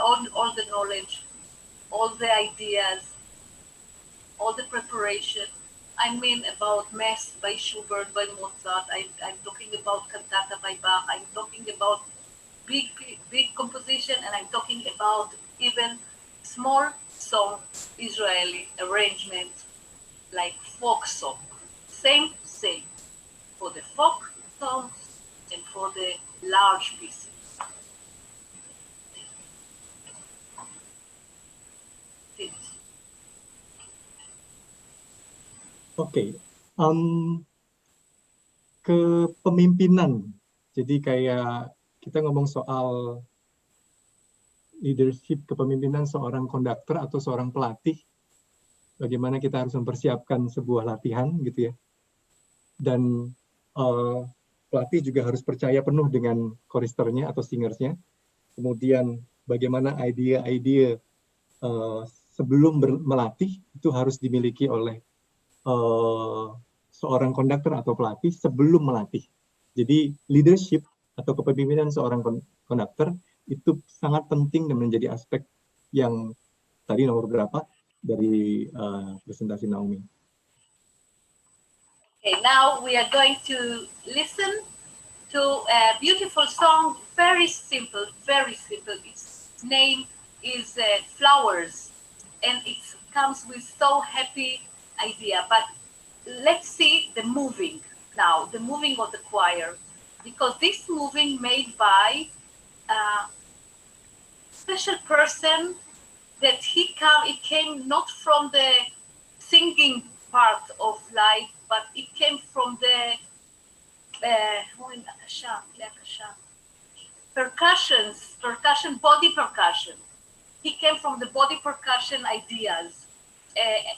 all the knowledge, all the ideas, all the preparation. I mean about Mass by Schubert, by Mozart. I'm talking about cantata by Bach. I'm talking about big composition, and I'm talking about even small song, Israeli arrangement, like folk song. Same for the folk songs and for the large pieces. Oke, kepemimpinan. Jadi kayak kita ngomong soal leadership, kepemimpinan seorang konduktor atau seorang pelatih. Bagaimana kita harus mempersiapkan sebuah latihan gitu ya. Dan pelatih juga harus percaya penuh dengan choristernya atau singersnya. Kemudian bagaimana ide-ide sebelum melatih itu harus dimiliki oleh seorang konduktor atau pelatih sebelum melatih. Jadi leadership atau kepemimpinan seorang konduktor itu sangat penting dan menjadi aspek yang tadi nomor berapa dari presentasi Naomi. Okay, now we are going to listen to a beautiful song, very simple, very simple. Its name is Flowers, and it comes with so happy idea. But let's see the moving now, the moving of the choir, because this moving made by a special person that it came not from the singing part of life, but it came from the percussion, body percussion. He came from the body percussion ideas.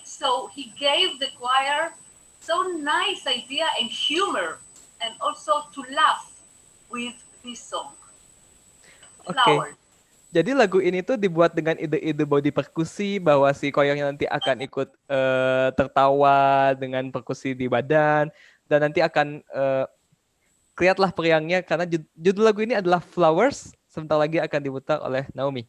So he gave the choir so nice idea and humor, and also to laugh with this song. Oke. Flower. Jadi lagu ini tuh dibuat dengan ide-ide body perkusi bahwa si choirnya nanti akan ikut tertawa dengan perkusi di badan dan nanti akan create-lah periangnya karena judul lagu ini adalah Flowers, sebentar lagi akan diputar oleh Naomi.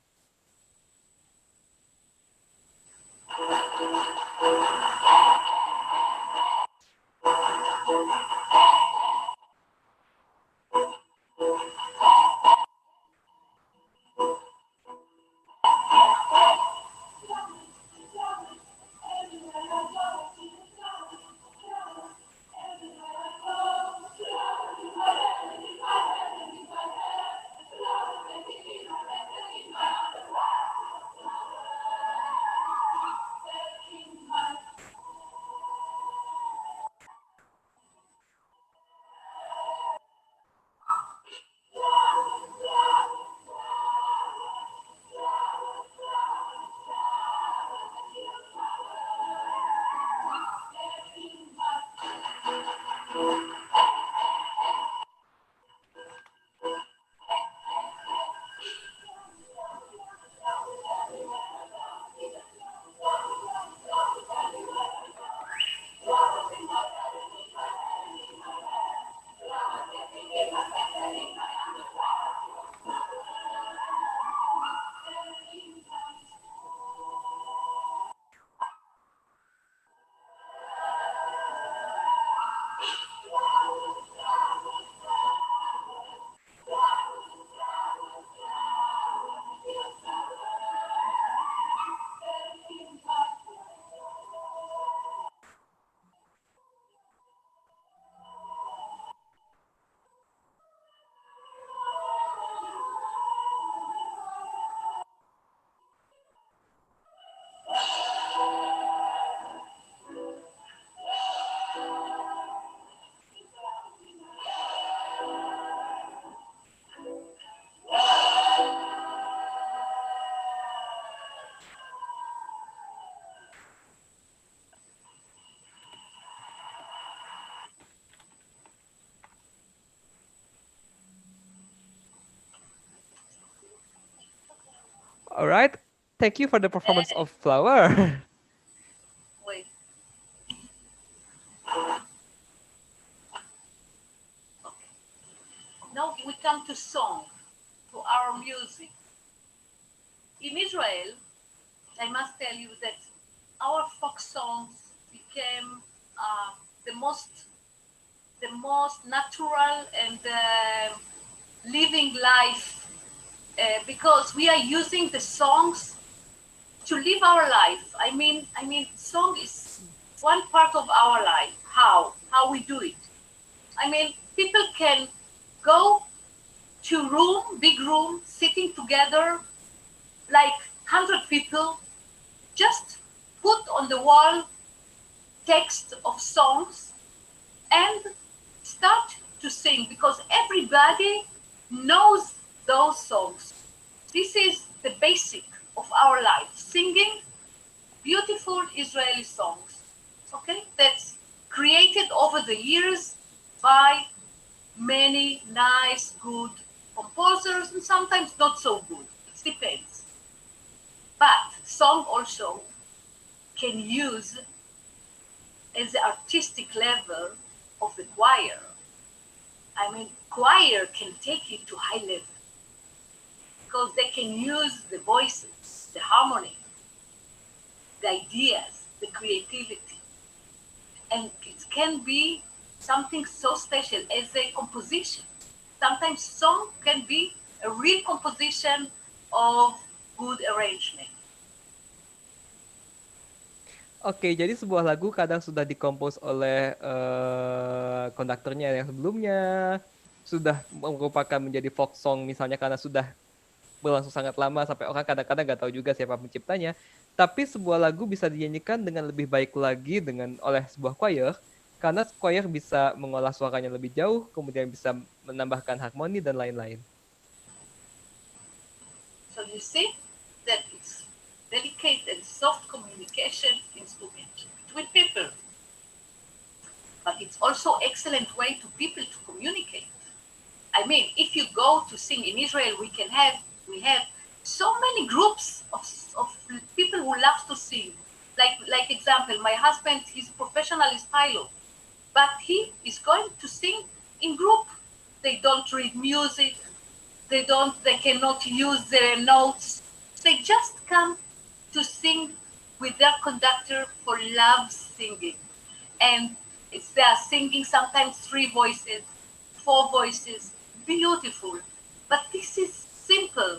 Alright, thank you for the performance of Flower. Wait. Okay. Now we come to song, to our music. In Israel, I must tell you that our folk songs became the most natural and living life because we are using the songs to live our life. I mean, song is one part of our life. How we do it. I mean, people can go to big room, sitting together, like 100 people, just put on the wall text of songs and start to sing because everybody knows those songs. This is the basic of our life, singing beautiful Israeli songs, okay? That's created over the years by many nice, good composers and sometimes not so good. It depends. But song also can use as the artistic level of the choir. I mean, choir can take it to high level because they can use the voices, the harmony, the ideas, the creativity. And it can be something so special as a composition. Sometimes song can be a real composition of good arrangement. Oke, jadi sebuah lagu kadang sudah dikompos oleh konduktornya yang sebelumnya, sudah merupakan menjadi folk song misalnya karena sudah berlangsung sangat lama sampai orang kadang-kadang nggak tahu juga siapa penciptanya. Tapi sebuah lagu bisa dinyanyikan dengan lebih baik lagi oleh sebuah choir, karena choir bisa mengolah suaranya lebih jauh, kemudian bisa menambahkan harmoni dan lain-lain. So you see that it's delicate and soft communication instrument between people. But it's also excellent way to people to communicate. I mean, if you go to sing in Israel, we have so many groups of people who love to sing. Like example, my husband, his professional is pilot, but he is going to sing in group. They don't read music. They cannot use their notes. They just come to sing with their conductor for love singing. And they are singing sometimes 3 voices, 4 voices, beautiful. But this is simple,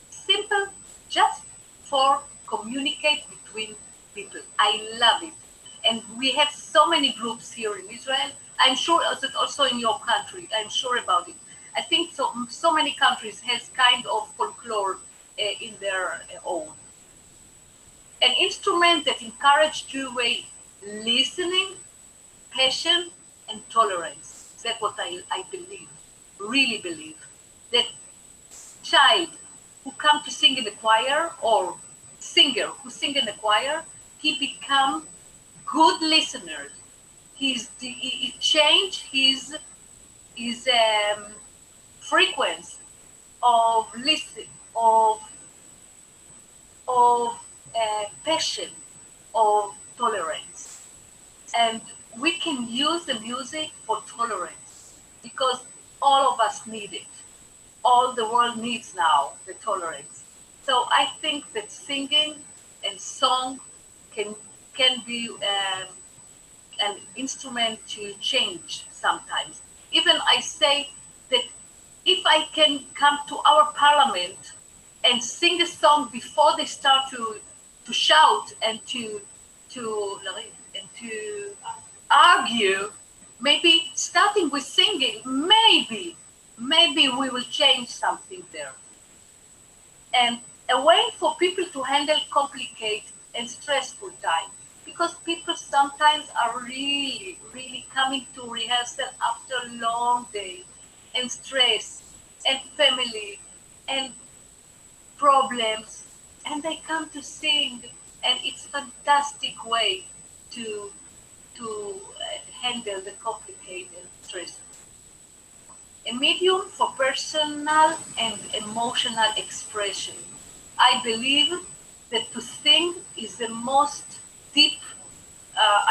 simple just for communicate between people. I love it. And we have so many groups here in Israel. I'm sure also in your country. I'm sure about it. I think so many countries has kind of folklore in their own. An instrument that encourage two-way listening, passion, and tolerance. That's what I believe, really believe. That child who come to sing in the choir or singer who sing in the choir, he become good listener. He change his frequency of listen, of passion, of tolerance. And we can use the music for tolerance because all of us need it. All the world needs now the tolerance. So I think that singing and song can be an instrument to change sometimes. Even I say that if I can come to our parliament and sing a song before they start to shout and to argue, maybe starting with singing, maybe we will change something there. And a way for people to handle complicated and stressful time, because people sometimes are really, really coming to rehearsal after a long day, and stress, and family, and problems, and they come to sing, and it's fantastic way to handle the complicated stress. A medium for personal and emotional expression. I believe that to sing is the most deep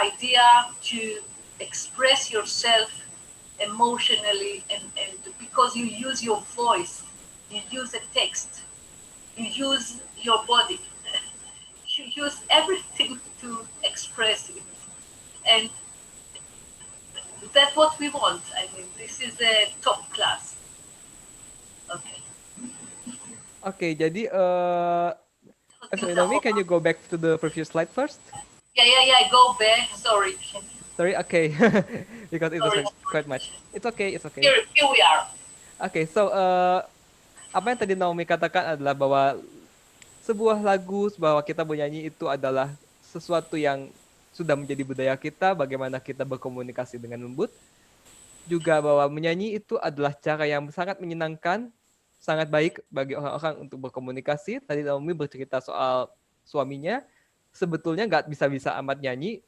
idea to express yourself emotionally, and because you use your voice, you use a text, you use your body, you use everything to express it. And that's what we want. I mean, this is a top class. Okay. Oke, jadi sorry, Naomi, can you go back to the previous slide first? Yeah. Go back. Sorry. Sorry, okay, because it was Sorry. quite much. It's okay, it's okay. Here we are. Oke, so apa yang tadi Naomi katakan adalah bahwa sebuah lagu, bahwa kita bernyanyi itu adalah sesuatu yang sudah menjadi budaya kita, bagaimana kita berkomunikasi dengan lembut. Juga bahwa menyanyi itu adalah cara yang sangat menyenangkan, sangat baik bagi orang-orang untuk berkomunikasi. Tadi Naomi bercerita soal suaminya, sebetulnya nggak bisa-bisa amat nyanyi,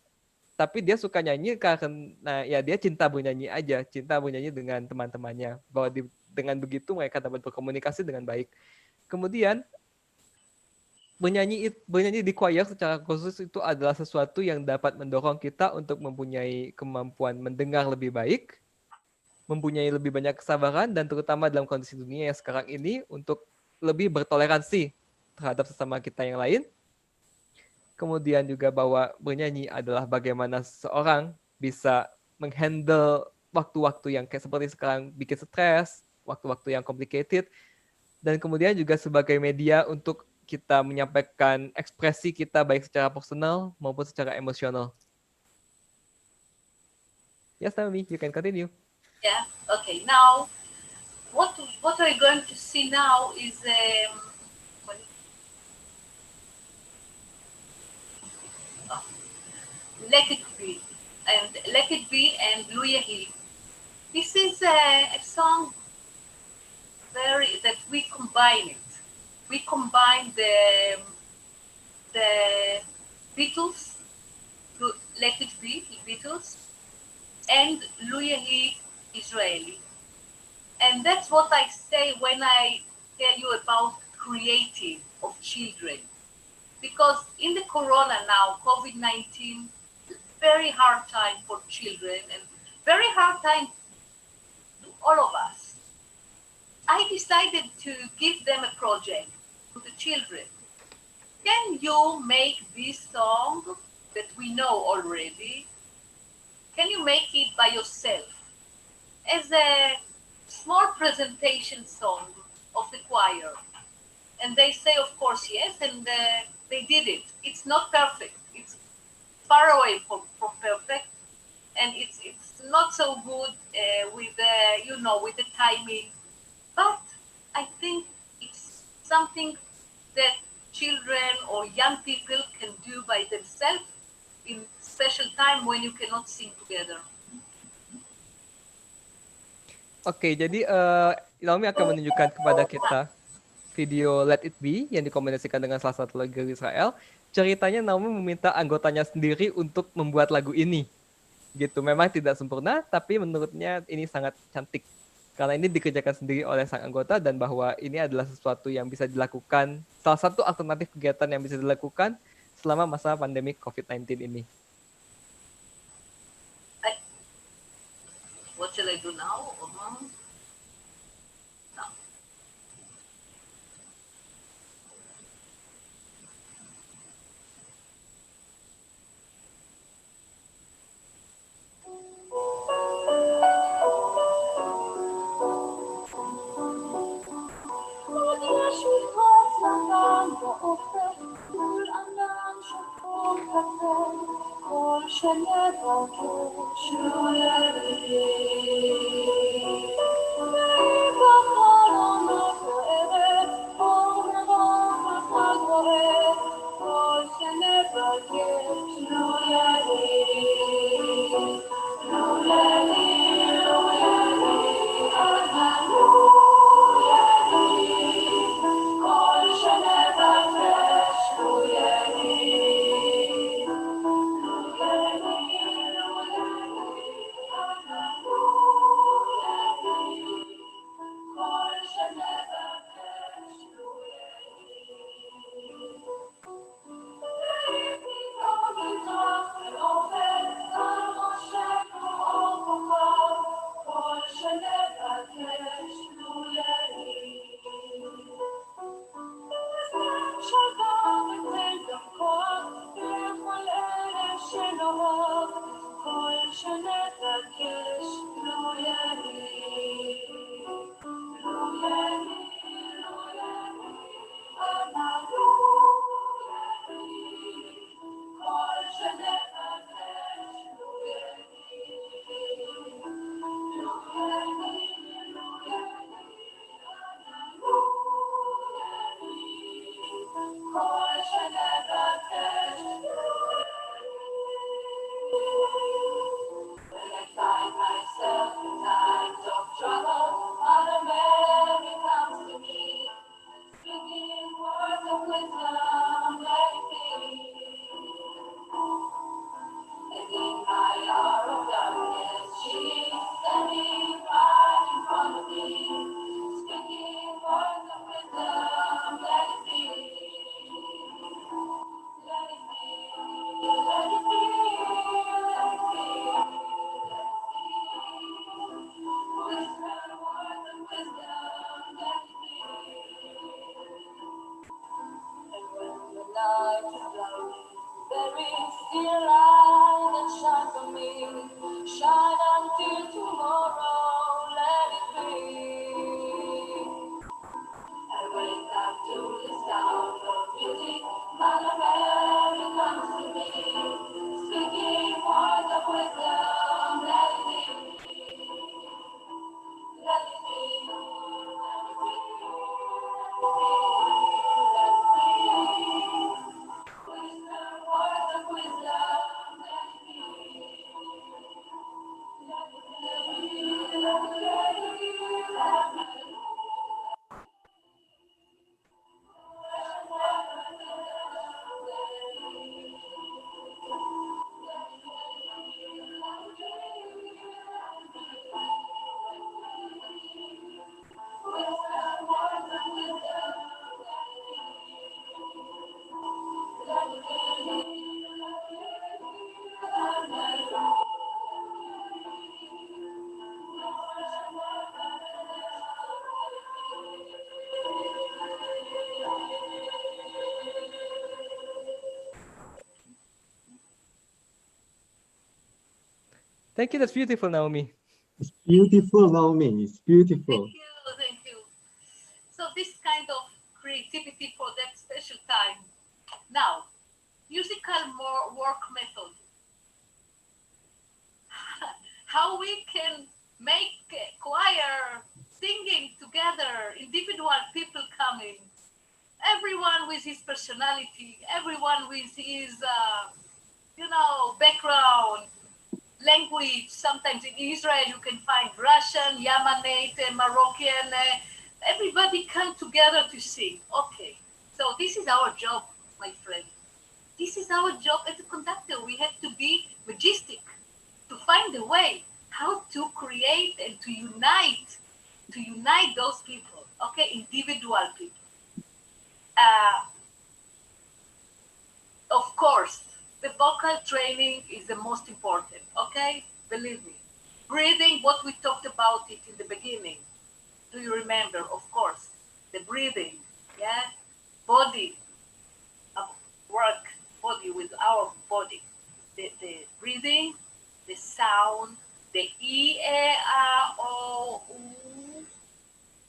tapi dia suka nyanyi karena ya dia cinta bernyanyi aja, cinta bernyanyi dengan teman-temannya. Bahwa dengan begitu mereka dapat berkomunikasi dengan baik. Kemudian bernyanyi di choir secara khusus itu adalah sesuatu yang dapat mendorong kita untuk mempunyai kemampuan mendengar lebih baik, mempunyai lebih banyak kesabaran, dan terutama dalam kondisi dunia yang sekarang ini untuk lebih bertoleransi terhadap sesama kita yang lain. Kemudian juga bahwa bernyanyi adalah bagaimana seseorang bisa menghandle waktu-waktu yang kayak seperti sekarang bikin stres, waktu-waktu yang complicated, dan kemudian juga sebagai media untuk kita menyampaikan ekspresi kita baik secara personal maupun secara emosional. Yes, Naomi, you can continue. Yeah. Okay. Now, what we're going to see now is Let It Be, and Lu Yehi. This is a song that we combine it. We combine the Beatles, Let It Be, the Beatles, and Lu Yehi, Israeli. And that's what I say when I tell you about creative of children. Because in the corona now, COVID-19, very hard time for children and very hard time to all of us. I decided to give them a project to the children. Can you make this song that we know already? Can you make it by yourself as a small presentation song of the choir? And they say, of course, yes, and they did it. It's not perfect. It's far away from perfect, and it's not so good with with the timing. But I think it's something that children or young people can do by themselves in special time when you cannot sing together. Oke, jadi Naomi akan menunjukkan kepada kita video Let It Be yang dikombinasikan dengan salah satu lagu Israel. Ceritanya Naomi meminta anggotanya sendiri untuk membuat lagu ini. Gitu, memang tidak sempurna, tapi menurutnya ini sangat cantik. Karena ini dikerjakan sendiri oleh sang anggota dan bahwa ini adalah sesuatu yang bisa dilakukan, salah satu alternatif kegiatan yang bisa dilakukan selama masa pandemi COVID-19 ini. What shall I do now? No. Thank you. That's beautiful, Naomi. It's beautiful, Naomi. It's beautiful. Thank you, thank you. So this kind of creativity for that special time. Now, musical more work method. How we can make choir singing together, individual people coming, everyone with his personality, everyone with his, background, language. Sometimes in Israel you can find Russian, Yemenite, Moroccan. Everybody come together to sing. Okay, so this is our job, my friend. This is our job as a conductor. We have to be majestic to find a way how to create and to unite those people. Okay, individual people. Uh, of course, the vocal training is the most important. Okay, believe me. Breathing, what we talked about it in the beginning. Do you remember? Of course, the breathing. Yeah, body, uh, work body with our body. The breathing, the sound, the E, A, R, O, U.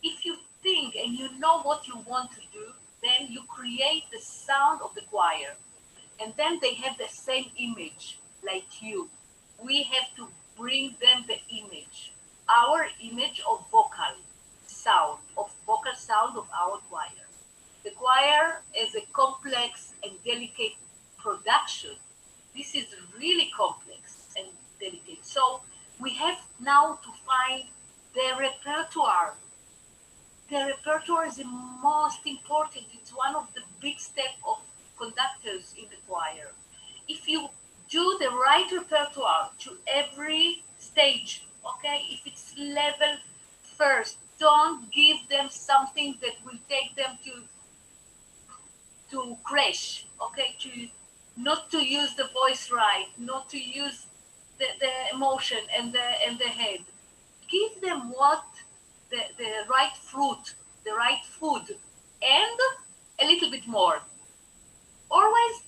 If you think and you know what you want to do, then you create the sound of the choir. And then they have the same image like you. We have to bring them the image, our image of vocal sound of our choir. The choir is a complex and delicate production. This is really complex and delicate. So we have now to find the repertoire. The repertoire is the most important. It's one of the big steps of conductors in the choir. If you do the right repertoire to every stage, okay, if it's level first, don't give them something that will take them to crash, okay, to not to use the voice right, not to use the emotion and the head. Give them what the right fruit, the right food, and a little bit more. Always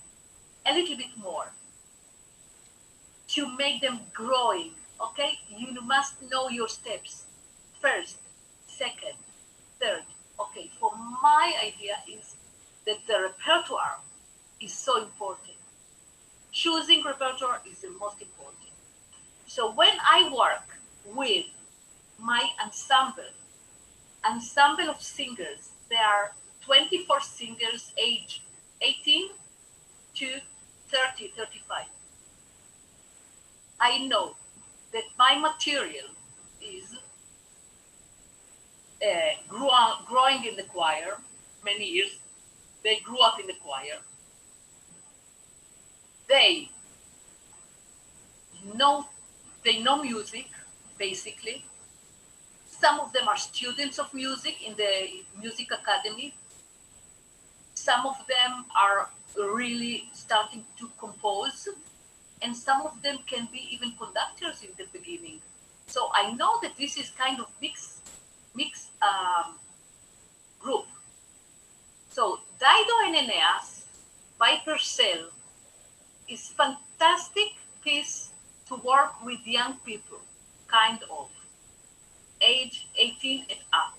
a little bit more to make them growing. Okay, you must know your steps. First, second, third. Okay, for my idea is that the repertoire is so important. Choosing repertoire is the most important. So when I work with my ensemble of singers, there are 24 singers age 18 to 30, 35. I know that my material is growing in the choir many years. They grew up in the choir. They know they know music basically. Some of them are students of music in the music academy. Some of them are really starting to compose, and some of them can be even conductors in the beginning. So I know that this is kind of mixed group. So Dido and Aeneas by Purcell is fantastic piece to work with young people, kind of age 18 and up.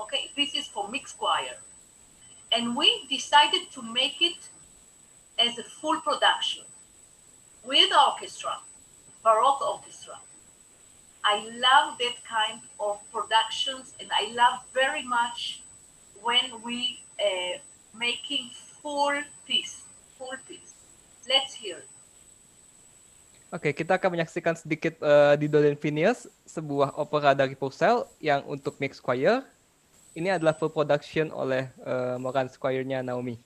Okay, this is for mixed choir. And we decided to make it as a full production with orchestra, Baroque orchestra. I love that kind of productions, and I love very much when we making full piece, full piece. Let's hear it. Oke, kita akan menyaksikan sedikit Dido dan Phineas, sebuah opera dari Purcell yang untuk mixed choir. Ini adalah full production oleh Moran choirnya Naomi.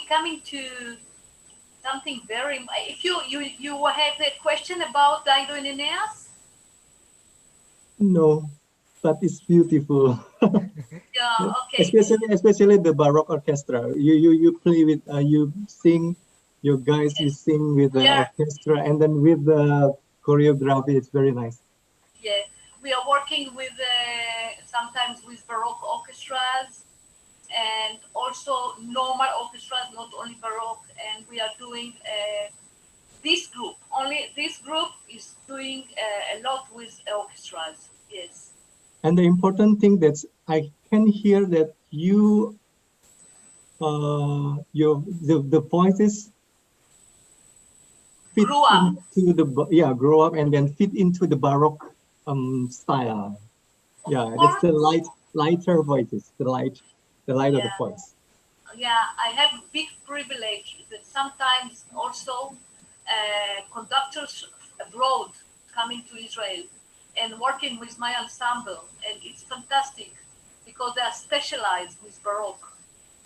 coming to something very. If you have a question about the Indo-Ineas? No, but it's beautiful. Yeah. Okay. especially the Baroque orchestra. You play with you sing, you guys you Yes. sing with the orchestra, and then with the choreography. It's very nice. Yeah, we are working with sometimes with Baroque orchestras and also normal orchestras, not only Baroque. And we are doing this group. Only this group is doing a lot with orchestras. Yes. And the important thing that I can hear that the voices fit Grew up. into grow up and then fit into the Baroque style. Yeah, that's the lighter voices, the light of the Yeah. voice. Yeah, I have a big privilege that sometimes also conductors abroad coming to Israel and working with my ensemble, and it's fantastic because they are specialized with Baroque,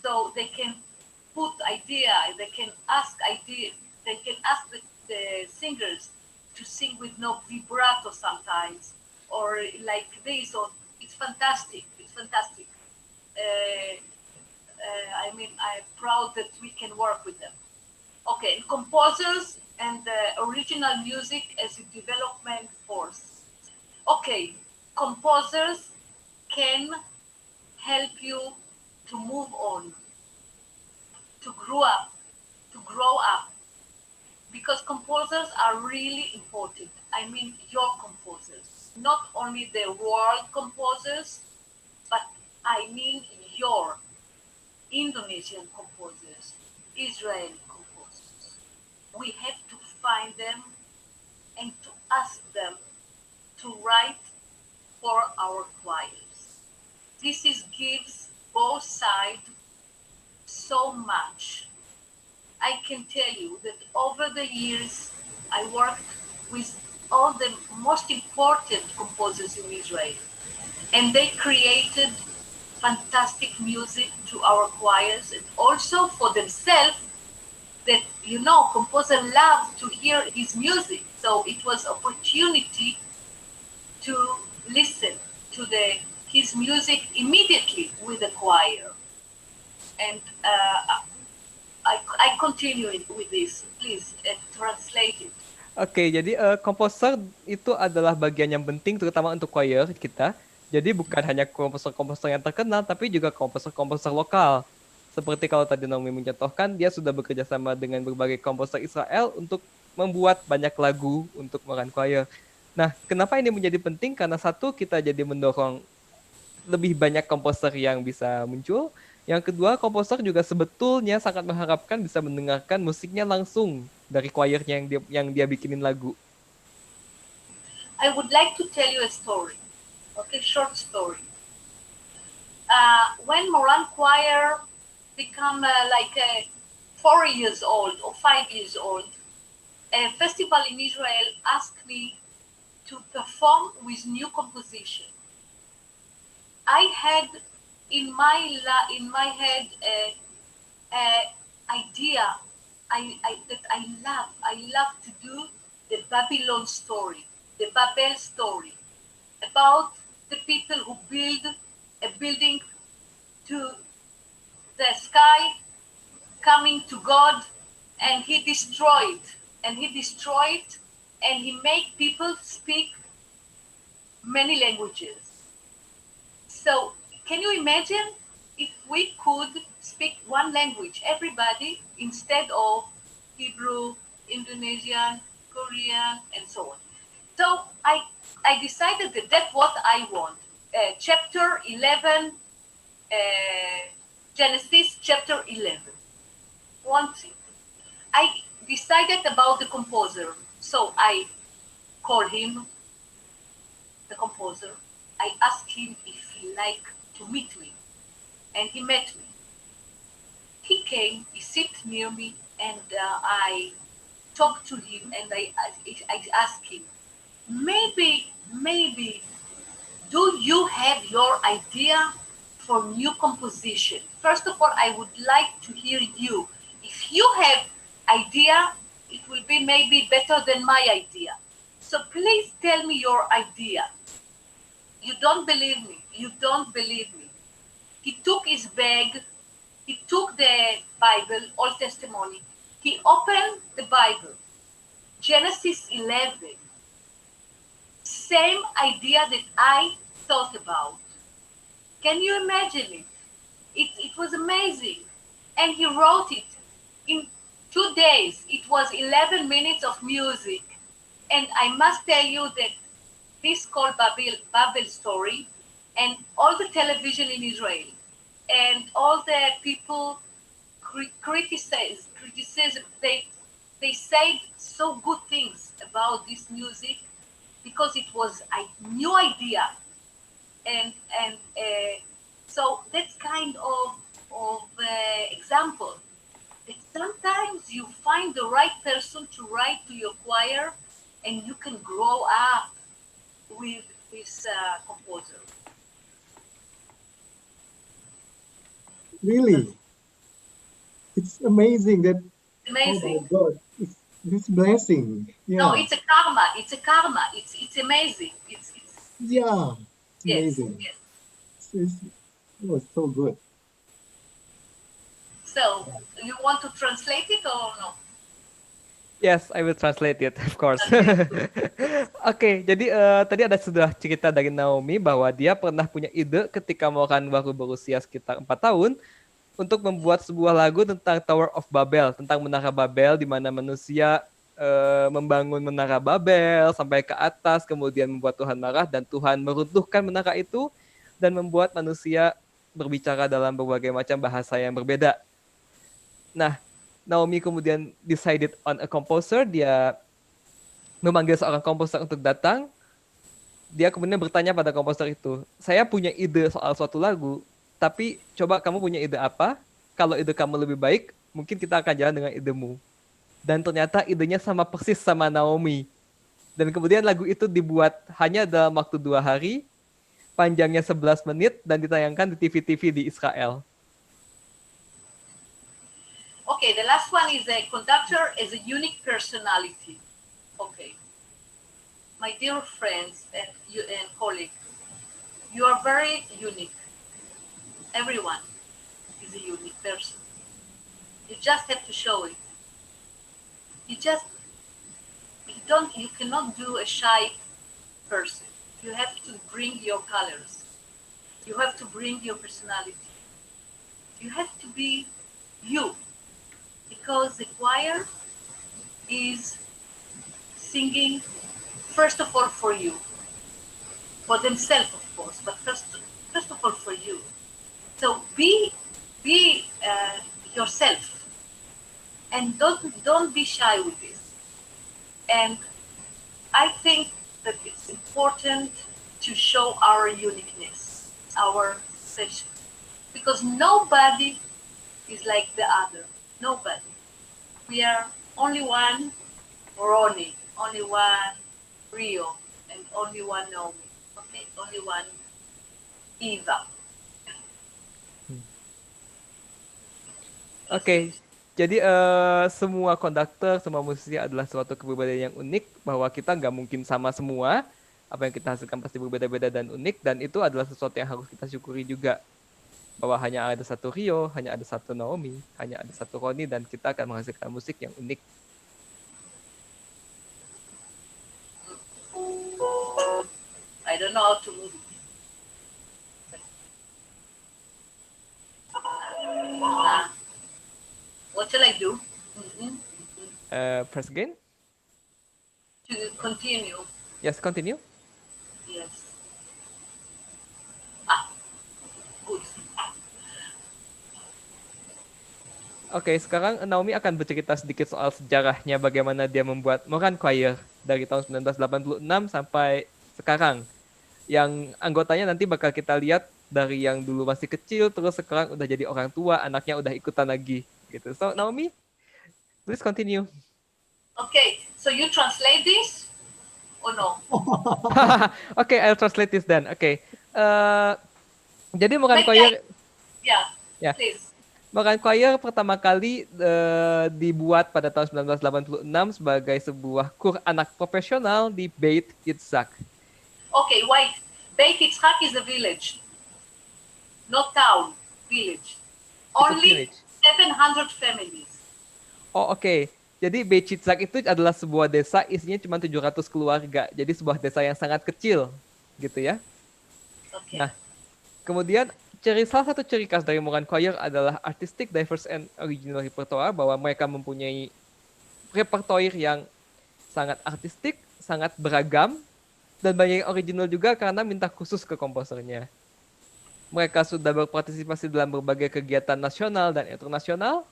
so they can put idea, they can ask the singers to sing with no vibrato sometimes, or like this, or it's fantastic. It's fantastic. I mean, I'm proud that we can work with them. Okay, composers and original music as a development force. Okay, composers can help you to move on, to grow up, because composers are really important. I mean, your composers, not only the world composers, but I mean your Indonesian composers, Israeli composers. We have to find them and to ask them to write for our choirs. This gives both sides so much. I can tell you that over the years I worked with all the most important composers in Israel, and they created fantastic music to our choirs and also for themselves, that composer loved to hear his music, so it was opportunity to listen to his music immediately with the choir. And I continue with this, please translate it. Oke, jadi komposer itu adalah bagian yang penting terutama untuk choir kita. Jadi bukan hanya komposer-komposer yang terkenal, tapi juga komposer-komposer lokal. Seperti kalau tadi Naomi mencontohkan, dia sudah bekerja sama dengan berbagai komposer Israel untuk membuat banyak lagu untuk Moran Choir. Nah, kenapa ini menjadi penting? Karena satu, kita jadi mendorong lebih banyak komposer yang bisa muncul. Yang kedua, komposer juga sebetulnya sangat mengharapkan bisa mendengarkan musiknya langsung dari choirnya yang dia bikinin lagu. I would like to tell you a story, okay, short story. When Moran Choir become like 4 years old or 5 years old, a festival in Israel asked me to perform with new composition. I had in my head a idea that I love to do the Babylon story, the Babel story, about the people who build a building to the sky, coming to God, and he destroyed, and he made people speak many languages. So can you imagine if we could speak one language, everybody, instead of Hebrew, Indonesian, Korean, and so on. So I decided that that's what I want. Chapter 11, Genesis chapter 11. One thing. I decided about the composer. So I called him, the composer. I asked him if he liked to meet me, and he met me. He came, he sat near me, and I talked to him, and I asked him, maybe, do you have your idea for new composition? First of all, I would like to hear you. if you have idea, it will be maybe better than my idea. So please tell me your idea. You don't believe me. You don't believe me. He took his bag. He took the Bible, Old Testimony. He opened the Bible, Genesis 11. Same idea that I thought about. Can you imagine it? It was amazing. And he wrote it in 2 days. It was 11 minutes of music. And I must tell you that this called Babel story, and all the television in Israel, and all the people criticize, they said so good things about this music because it was a new idea, and so that's kind of example that sometimes you find the right person to write to your choir, and you can grow up with this composer. Really, it's amazing that. Amazing. Oh my God, it's this blessing. Yeah. No, it's a karma. It's a karma. It's amazing. It's Yeah, it's yes, amazing. yes. It was so good. So you want to translate it or no? Yes, I will translate it, of course. Oke, jadi tadi ada sudah cerita dari Naomi bahwa dia pernah punya ide ketika Moran baru berusia sekitar 4 tahun untuk membuat sebuah lagu tentang Tower of Babel, tentang menara Babel di mana manusia membangun menara Babel sampai ke atas, kemudian membuat Tuhan marah dan Tuhan meruntuhkan menara itu dan membuat manusia berbicara dalam berbagai macam bahasa yang berbeda. Nah, Naomi kemudian decided on a composer, dia memanggil seorang komposer untuk datang. Dia kemudian bertanya pada komposer itu, saya punya ide soal suatu lagu, tapi coba kamu punya ide apa? Kalau ide kamu lebih baik, mungkin kita akan jalan dengan idemu. Dan ternyata idenya sama persis sama Naomi. Dan kemudian lagu itu dibuat hanya dalam waktu 2 hari, panjangnya 11 menit, dan ditayangkan di TV-TV di Israel. Okay, the last one is a conductor as a unique personality. Okay. My dear friends and colleagues, you are very unique. Everyone is a unique person. You just have to show it. You cannot do a shy person. You have to bring your colors. You have to bring your personality. You have to be you. Because the choir is singing, first of all, for you, for themselves, of course, but first of all, for you. So be yourself, and don't be shy with this. And I think that it's important to show our uniqueness, our session, because nobody is like the other. Nobody. We are only one Ronnie, only one Rio, and only one Naomi. Okay, only one Eva. Oke, jadi semua konduktor, semua musisi adalah suatu kepribadian yang unik, bahwa kita nggak mungkin sama semua, apa yang kita hasilkan pasti berbeda-beda dan unik, dan itu adalah sesuatu yang harus kita syukuri juga. Bahwa hanya ada satu Rio, hanya ada satu Naomi, hanya ada satu Roni, dan kita akan menghasilkan musik yang unik. I don't know how to move it. What shall I do? Press again? To continue. Yes, continue. Yes. Good. Oke, sekarang Naomi akan bercerita sedikit soal sejarahnya bagaimana dia membuat Moran Choir dari tahun 1986 sampai sekarang. Yang anggotanya nanti bakal kita lihat dari yang dulu masih kecil, terus sekarang udah jadi orang tua, anaknya udah ikutan lagi. Gitu. So, Naomi, please continue. Okay, so you translate this or no? Okay, I'll translate this then. Okay. Jadi Moran Choir... Yeah, Yeah. please. Moran Choir pertama kali dibuat pada tahun 1986 sebagai sebuah kooranakindonesia profesional di Beit Yitzhak. Okay, wait. Beit Yitzhak is a village, not town, village. It's a Only village. 700 families. Oh, oke. Jadi Beit Yitzhak itu adalah sebuah desa isinya cuma 700 keluarga. Jadi sebuah desa yang sangat kecil, gitu ya. Okay. Nah, kemudian salah satu ciri khas dari Moran Choir adalah artistic, diverse, and original repertoire, bahwa mereka mempunyai repertoire yang sangat artistik, sangat beragam, dan banyak yang original juga karena minta khusus ke komposernya. Mereka sudah berpartisipasi dalam berbagai kegiatan nasional dan internasional.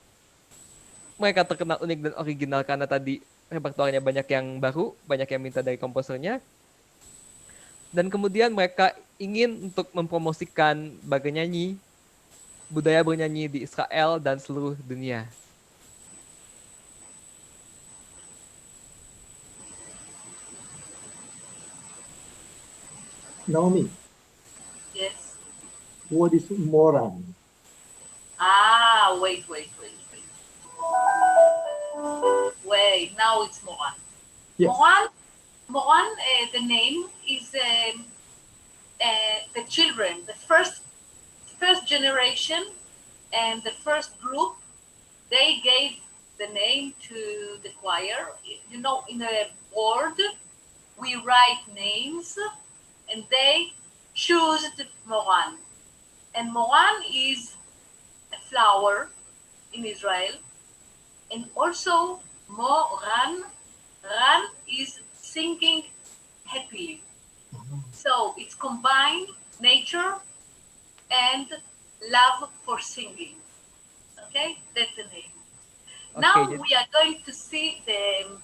Mereka terkenal unik dan original karena tadi repertoarnya banyak yang baru, banyak yang minta dari komposernya. Dan kemudian mereka ingin untuk mempromosikan bernyanyi, budaya bernyanyi di Israel dan seluruh dunia. Naomi, Yes. what is Moran? Wait. Wait, now it's Moran. Yes. Moran, the name is the children, the first generation and the first group. They gave the name to the choir. You know, in a board, we write names, and they choose Moran. And Moran is a flower in Israel. And also, Moran, Ran is singing happily. So it's combined nature and love for singing. Okay, that's the name. Now we are going to see the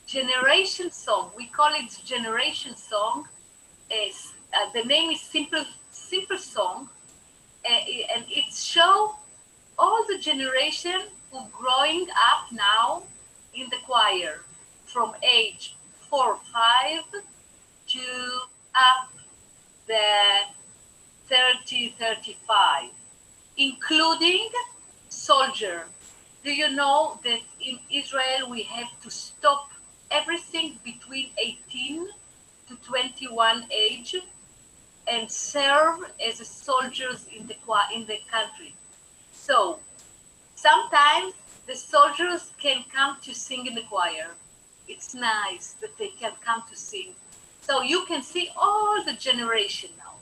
generation song. We call it generation song. The name is simple song, and it shows all the generation who growing up now in the choir from age 4, 5 to up the 30, 35, including soldier. Do you know that in Israel we have to stop everything between 18 to 21 age and serve as soldiers in the country? So sometimes the soldiers can come to sing in the choir. It's nice that they can come to sing. So you can see all the generation now.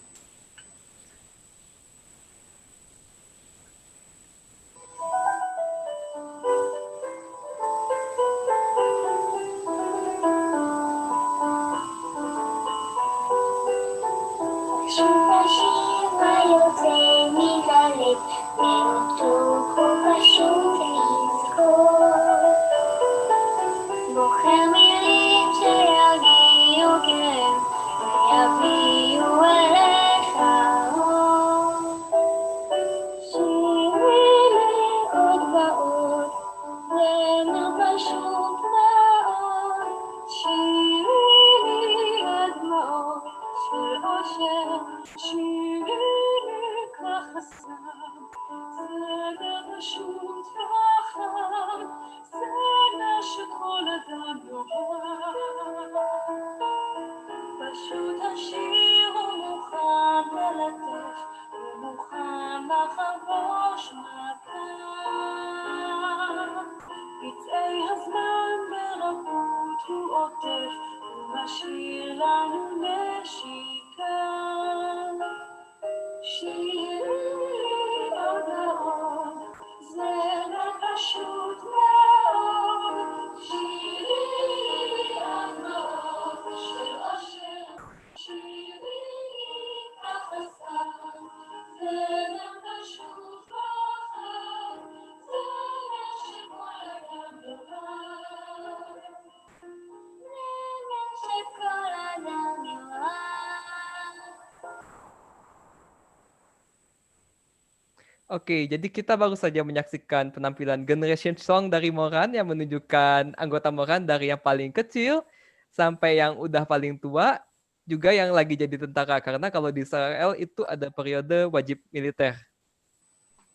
Oke, jadi kita baru saja menyaksikan penampilan Generation Song dari Moran yang menunjukkan anggota Moran dari yang paling kecil sampai yang udah paling tua, juga yang lagi jadi tentara. Karena kalau di Israel itu ada periode wajib militer.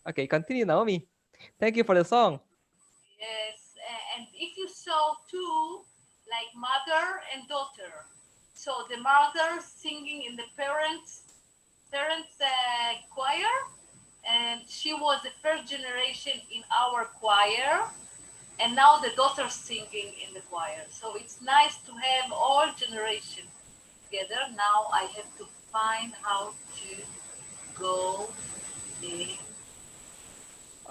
Oke, continue Naomi. Thank you for the song. Yes, and if you saw two, like mother and daughter, so the mother singing in the parents choir, and she was the first generation in our choir, and now the daughter singing in the choir. So it's nice to have all generations together. Now I have to find how to go in.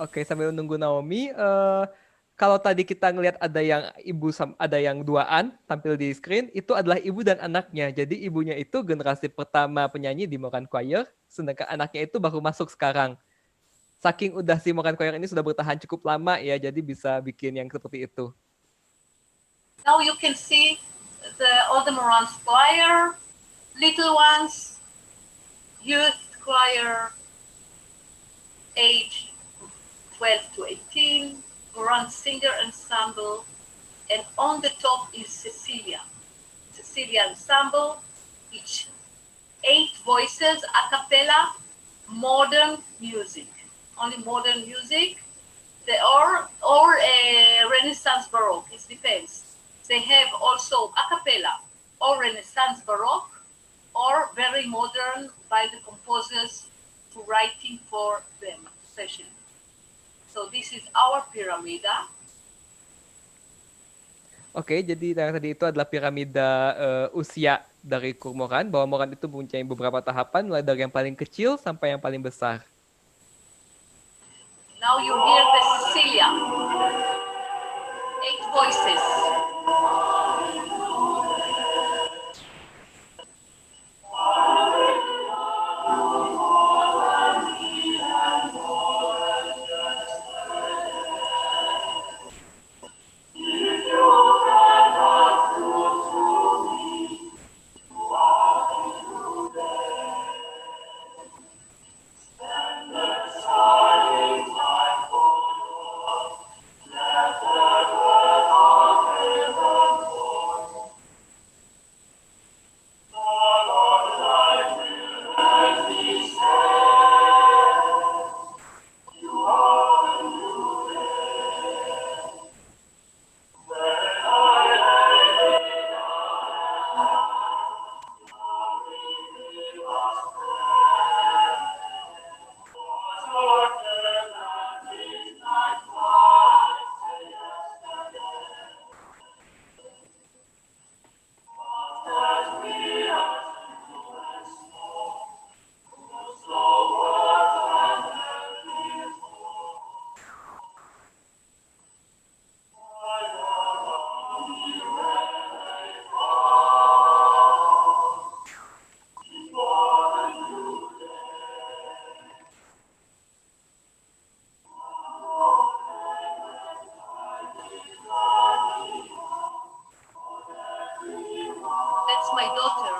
Oke, sambil nunggu Naomi, kalau tadi kita ngelihat ada yang ada yang duaan tampil di screen, itu adalah ibu dan anaknya. Jadi ibunya itu generasi pertama penyanyi di Moran Choir, sedangkan anaknya itu baru masuk sekarang. Saking udah si Moran Choir ini sudah bertahan cukup lama ya, jadi bisa bikin yang seperti itu. Now you can see all the Moran choir, little ones, youth choir, age 12 to 18, Moran singer ensemble, and on the top is Cecilia ensemble, each 8 voices, a cappella, modern music, only modern music. They are or Renaissance Baroque, it depends. They have also a cappella or Renaissance Baroque or very modern by the composers who writing for them, especially. So this is our piramida. Oke, jadi yang tadi itu adalah piramida usia dari Koor Moran, bahwa Moran itu mempunyai beberapa tahapan, mulai dari yang paling kecil sampai yang paling besar. Now you hear the Cecilia. 8 voices. That's my daughter.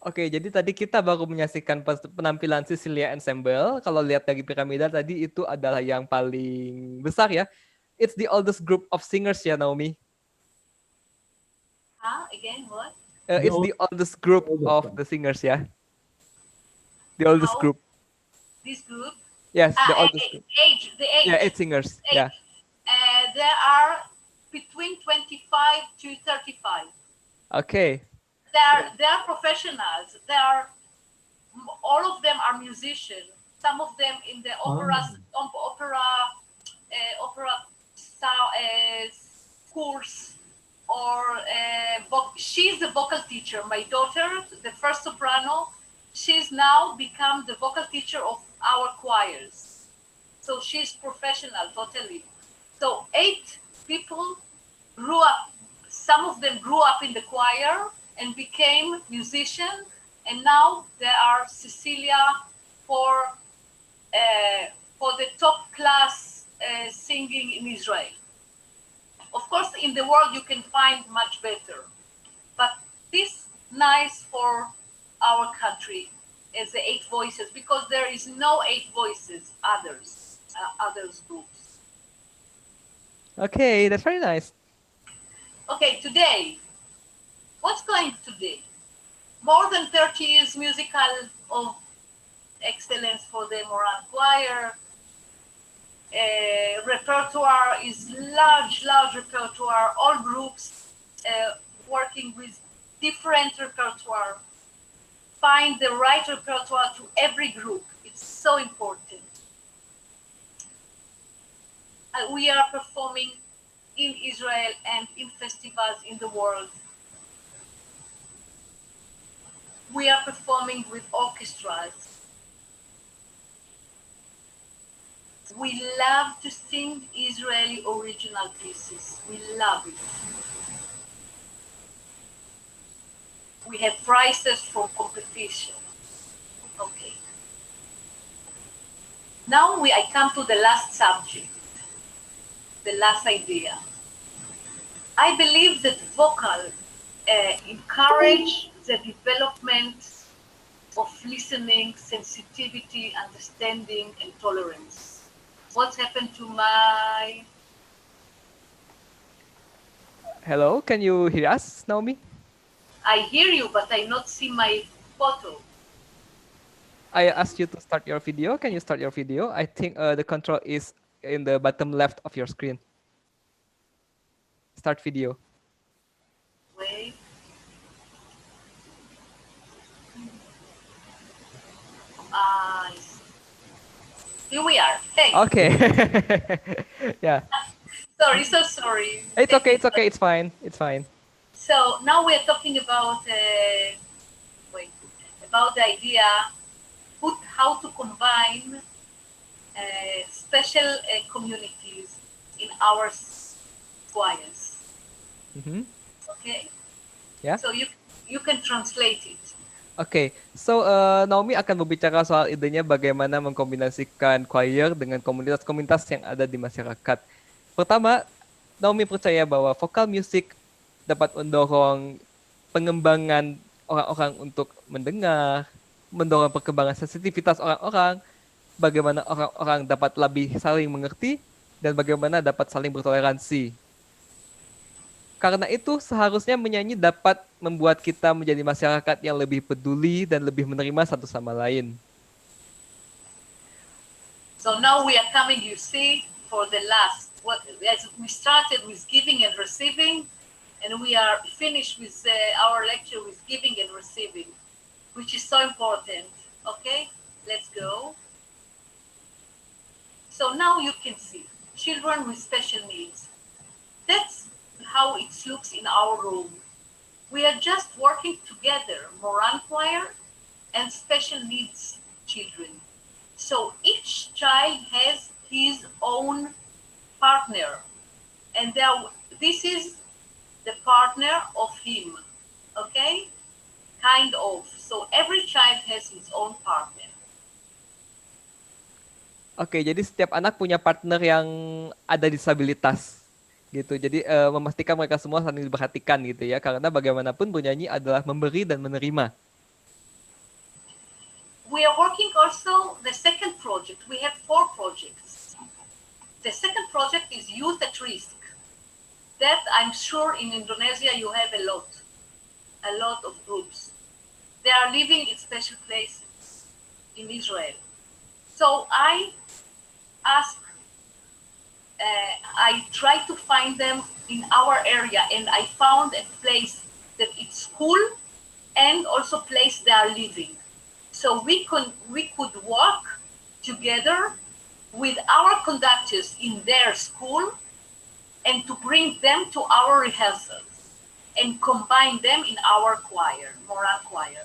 Oke, jadi tadi kita baru menyaksikan penampilan Cecilia Ensemble. Kalau lihat dari piramida tadi itu adalah yang paling besar ya. It's the oldest group of singers ya, Naomi. Again, what? It's the oldest group of the singers ya. The oldest group. This group? Yes, the oldest group. The age. Yeah, 8 singers. Age. Yeah. There are between 25 to 35. Okay. They are professionals. All of them are musicians. Some of them in the opera course, or she's the vocal teacher. My daughter, the first soprano, she's now become the vocal teacher of our choirs. So she's professional totally. So 8 people grew up. Some of them grew up in the choir and became musicians, and now they are Cecilia for the top class singing in Israel. Of course, in the world you can find much better, but this nice for our country as the 8 voices, because there is no 8 voices others groups. Okay, that's very nice. Okay, today, what's going today? More than 30 years musical of excellence for the Moran choir. Repertoire is large repertoire, all groups working with different repertoire. Find the right repertoire to every group. It's so important. We are performing in Israel and in festivals in the world. We are performing with orchestras. We love to sing Israeli original pieces. We love it. We have prizes for competition. Okay. Now I come to the last subject, the last idea. I believe that vocal encourage the development of listening, sensitivity, understanding, and tolerance. What's happened to my... Hello, can you hear us, Naomi? I hear you, but I not see my photo. I asked you to start your video. Can you start your video? I think the control is in the bottom left of your screen. Start video. Wait. Here we are. Hey. Okay. Yeah. Sorry, so sorry. It's okay. It's okay. It's fine. It's fine. So now we're talking about about the idea how to combine special communities in our choirs. Mm-hmm. Okay. Yeah. So you can translate it. Oke, so Naomi akan berbicara soal idenya bagaimana mengkombinasikan choir dengan komunitas-komunitas yang ada di masyarakat. Pertama, Naomi percaya bahwa vokal music dapat mendorong pengembangan orang-orang untuk mendengar, mendorong perkembangan sensitivitas orang-orang, bagaimana orang-orang dapat lebih saling mengerti, dan bagaimana dapat saling bertoleransi. Karena itu seharusnya menyanyi dapat membuat kita menjadi masyarakat yang lebih peduli dan lebih menerima satu sama lain. So now we are coming, you see, for the last. As we started with giving and receiving, and we are finished with our lecture with giving and receiving, which is so important. Okay, let's go. So now you can see children with special needs. That's how it looks in our room. We are just working together, Moran choir and special needs children. So each child has his own partner, and this is the partner of him, okay? Kind of. So every child has his own partner. Oke, jadi setiap anak punya partner yang ada disabilitas. Gitu. Jadi memastikan mereka semua saling diperhatikan gitu ya, karena bagaimanapun bernyanyi adalah memberi dan menerima. We are working also the second project. We have 4 projects. The second project is youth at risk. That I'm sure in Indonesia you have a lot of groups. They are living in special places in Israel. So I try to find them in our area, and I found a place that it's school and also place they are living. So we could work together with our conductors in their school and to bring them to our rehearsals and combine them in our choir, Moran choir.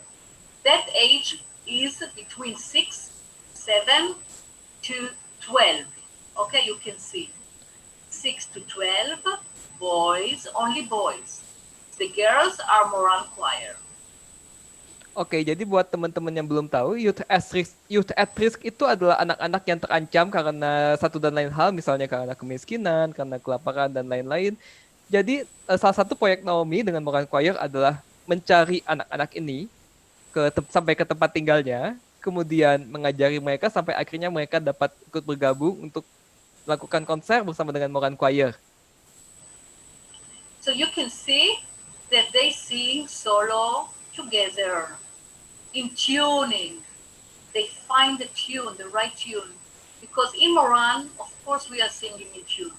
That age is between 6, 7 to 12. Okay, you can see 6 to 12 boys, only boys. The girls are Moran choir. Oke, jadi buat teman-teman yang belum tahu, youth at risk itu adalah anak-anak yang terancam karena satu dan lain hal, misalnya karena kemiskinan, karena kelaparan dan lain-lain. Jadi salah satu proyek Naomi dengan Moran Choir adalah mencari anak-anak ini sampai ke tempat tinggalnya, kemudian mengajari mereka sampai akhirnya mereka dapat ikut bergabung untuk melakukan konser bersama dengan Moran Choir. So you can see that they sing solo together in tuning. They find the tune, the right tune. Because in Moran, of course, we are singing in tune.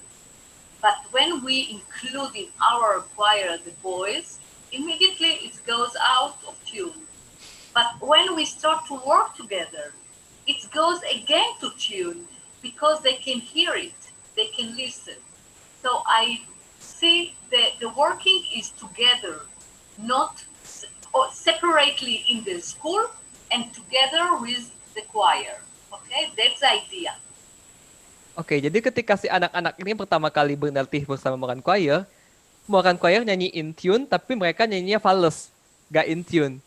But when we include in our choir the boys, immediately it goes out of tune. But when we start to work together, it goes again to tune because they can hear it, they can listen. So I see that the working is together, not separately in the school and together with the choir. Okay, that's the idea. Oke, jadi ketika si anak-anak ini pertama kali berlatih bersama Moran Choir nyanyi in tune, tapi mereka nyanyinya fals, gak in tune.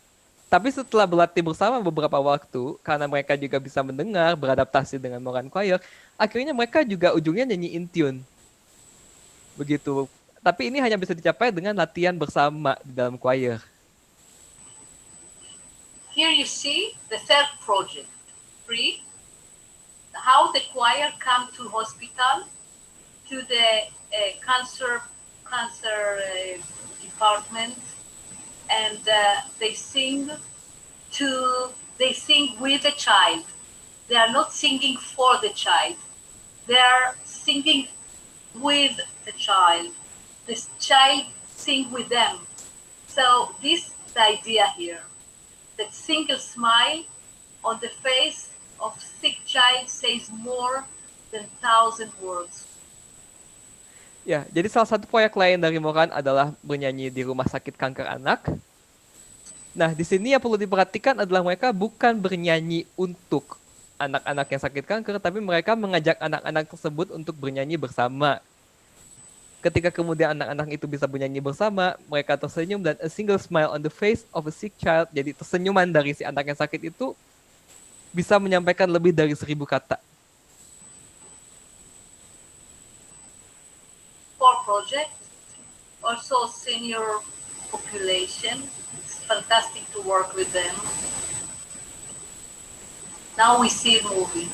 Tapi setelah berlatih bersama beberapa waktu, karena mereka juga bisa mendengar, beradaptasi dengan Moran Choir, akhirnya mereka juga ujungnya nyanyi in tune. Begitu. Tapi ini hanya bisa dicapai dengan latihan bersama di dalam choir. Here you see the third project, 3. How the choir come to hospital, to the cancer department, and they sing with the child. They are not singing for the child. They are singing with the child. This child sing with them. So this is the idea here. That single smile on the face of sick child says more than 1,000 words. Ya, jadi salah satu proyek lain dari Moran adalah bernyanyi di rumah sakit kanker anak. Nah, di sini yang perlu diperhatikan adalah mereka bukan bernyanyi untuk anak-anak yang sakit kanker, tapi mereka mengajak anak-anak tersebut untuk bernyanyi bersama. Ketika kemudian anak-anak itu bisa bernyanyi bersama, mereka tersenyum dan a single smile on the face of a sick child. Jadi tersenyuman dari si anak yang sakit itu bisa menyampaikan lebih dari 1,000 kata. For project, also senior population. It's fantastic to work with them. Now we see a movie.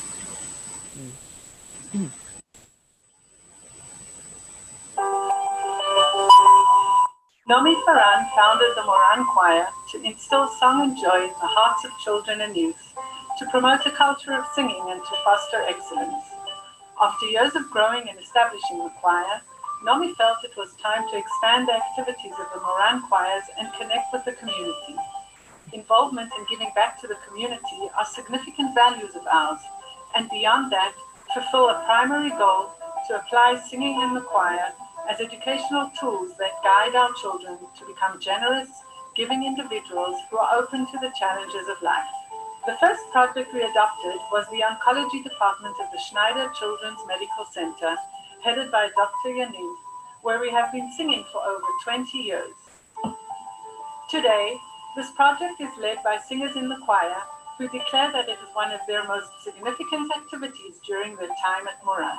Naomi Faran founded the Moran Choir to instill song and joy in the hearts of children and youth, to promote a culture of singing and to foster excellence. After years of growing and establishing the choir, Naomi felt it was time to expand the activities of the Moran choirs and connect with the community. Involvement and giving back to the community are significant values of ours, and beyond that, fulfill a primary goal to apply singing in the choir as educational tools that guide our children to become generous, giving individuals who are open to the challenges of life. The first project we adopted was the oncology department of the Schneider Children's Medical Center, headed by Dr. Yaniv, where we have been singing for over 20 years. Today, this project is led by singers in the choir who declare that it is one of their most significant activities during their time at Moran.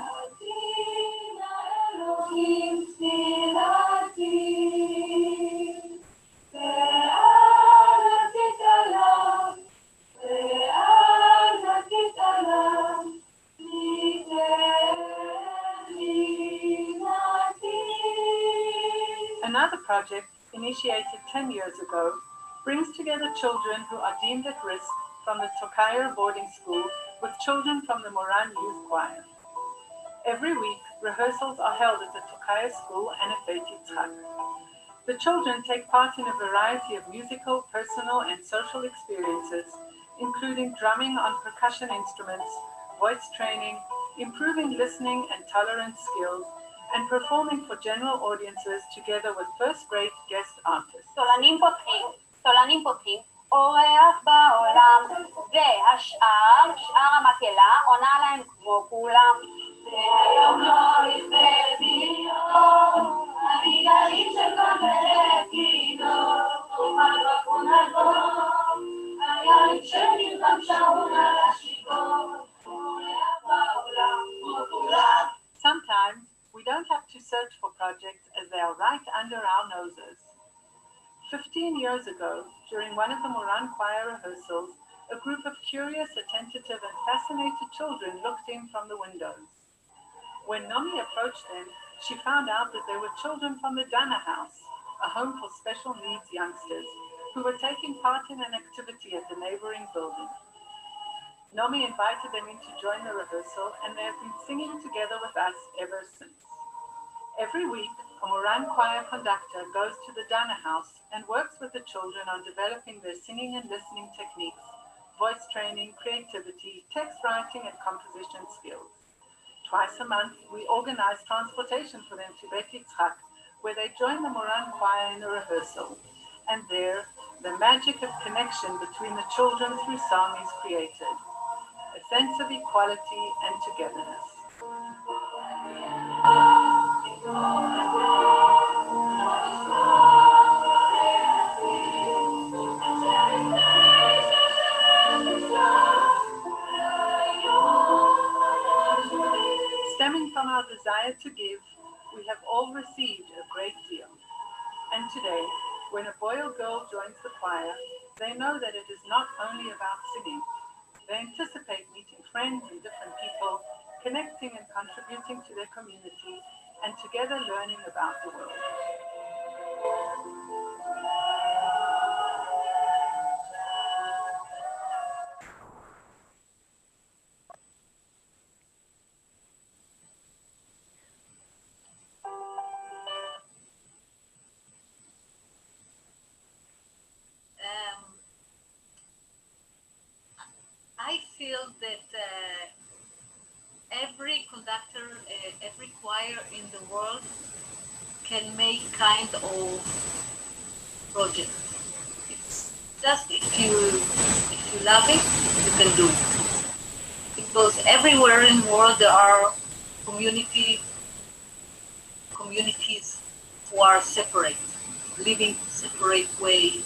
Another project, initiated 10 years ago, brings together children who are deemed at risk from the Tokayer boarding school with children from the Moran Youth Choir. Every week, rehearsals are held at the Tokayer school and at Beit Yitzhak. The children take part in a variety of musical, personal, and social experiences, including drumming on percussion instruments, voice training, improving listening and tolerance skills, and performing for general audiences together with first-rate guest artists. סולנים פותחים אורח בעולם, והשאר, שאר המקהלה, עונה להם כמו כולם. והיום לא יכבדי יום, הרגעים של כל מלאכינו, ומלכו נגום, היין שנלחם שעון על השיגור, אורח בעולם כמו כולם. Sometimes we don't have to search for projects as they are right under our noses. 15 years ago, during one of the Moran choir rehearsals, a group of curious, attentive, and fascinated children looked in from the windows. When Naomi approached them, she found out that they were children from the Dana House, a home for special needs youngsters, who were taking part in an activity at the neighboring building. Naomi invited them in to join the rehearsal, and they have been singing together with us ever since. Every week, a Moran choir conductor goes to the Dana House and works with the children on developing their singing and listening techniques, voice training, creativity, text writing, and composition skills. Twice a month, we organize transportation for them to Bet Yitzchak, where they join the Moran choir in a rehearsal. And there, the magic of connection between the children through song is created, a sense of equality and togetherness. Stemming from our desire to give, we have all received a great deal. And today, when a boy or girl joins the choir, they know that it is not only about singing. They anticipate meeting friends and different people, connecting and contributing to their community, and together learning about the world. I feel that every conductor, every choir in the world can make kind of project. It's just if you love it, you can do it. Because everywhere in the world there are communities who are separate, living separate way,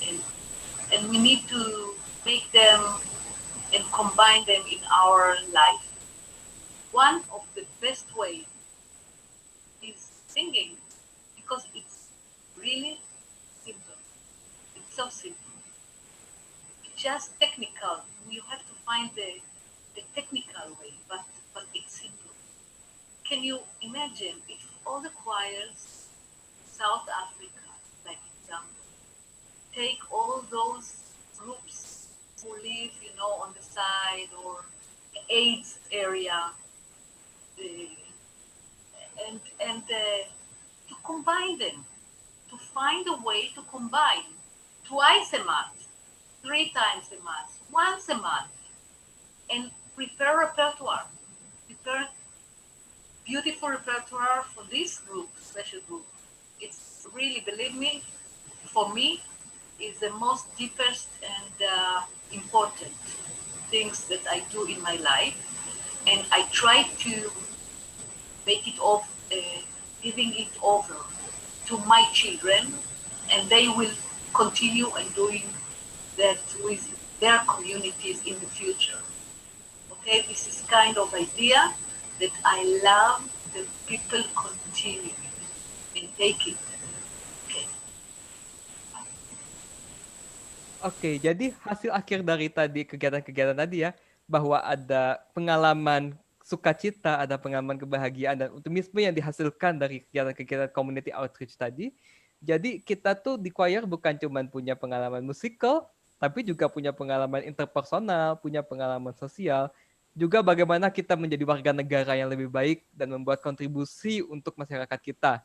and we need to make them and combine them in our life. One of the best ways is singing, because it's really simple. It's so simple. It's just technical. You have to find the technical way, but it's simple. Can you imagine if all the choirs, South Africa, like example, take all those groups who live, on the side or the AIDS area, and to combine them, to find a way to combine twice a month, 3 times a month, once a month, and prepare repertoire, prepare beautiful repertoire for this group, special group. It's really, believe me, for me, is the most deepest and important things that I do in my life, and I try to make it off, giving it over to my children, and they will continue and doing that with their communities in the future. Okay, this is kind of idea that I love that people continue and take it. Oke, jadi hasil akhir dari tadi kegiatan-kegiatan tadi ya, bahwa ada pengalaman sukacita, ada pengalaman kebahagiaan dan optimisme yang dihasilkan dari kegiatan-kegiatan community outreach tadi. Jadi kita tuh di choir bukan cuma punya pengalaman musikal, tapi juga punya pengalaman interpersonal, punya pengalaman sosial, juga bagaimana kita menjadi warga negara yang lebih baik dan membuat kontribusi untuk masyarakat kita.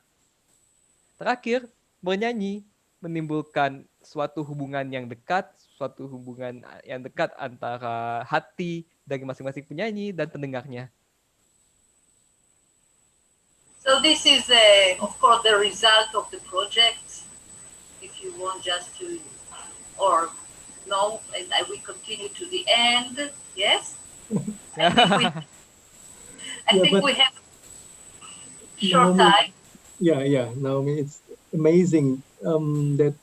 Terakhir, bernyanyi menimbulkan suatu hubungan yang dekat, antara hati dari masing-masing penyanyi dan pendengarnya. So this is, of course, the result of the project. If you want just to, or no, and I will continue to the end. Yes, I think we, I Yeah, think but we have short Naomi, time. yeah, Naomi, it's amazing that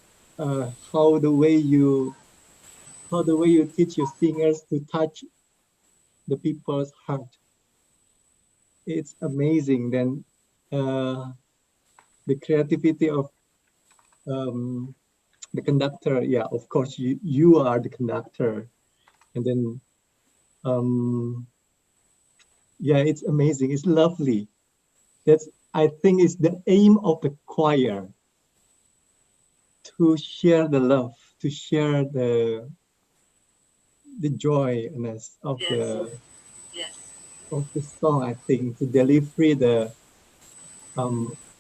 how the way you teach your singers to touch the people's heart. It's amazing. Then the creativity of the conductor. Yeah, of course you are the conductor, and then yeah, it's amazing. It's lovely. That's, I think, is the aim of the choir, to share the love, to share the joyness of Yes, yes, the song. I think to deliver the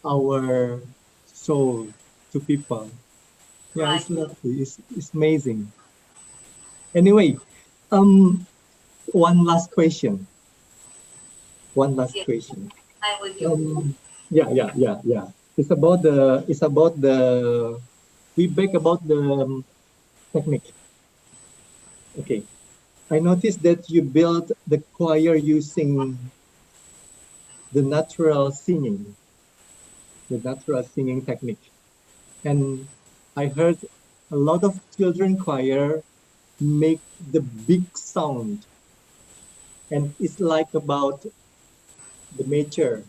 our soul to people. Yeah, right. it's lovely. It's amazing. Anyway, one last question. One last Yes, question. I'm with you. Yeah. It's about the we back about the technique. Okay. I noticed that you built the choir using the natural singing technique. And I heard a lot of children choir make the big sound, and it's like about the mature,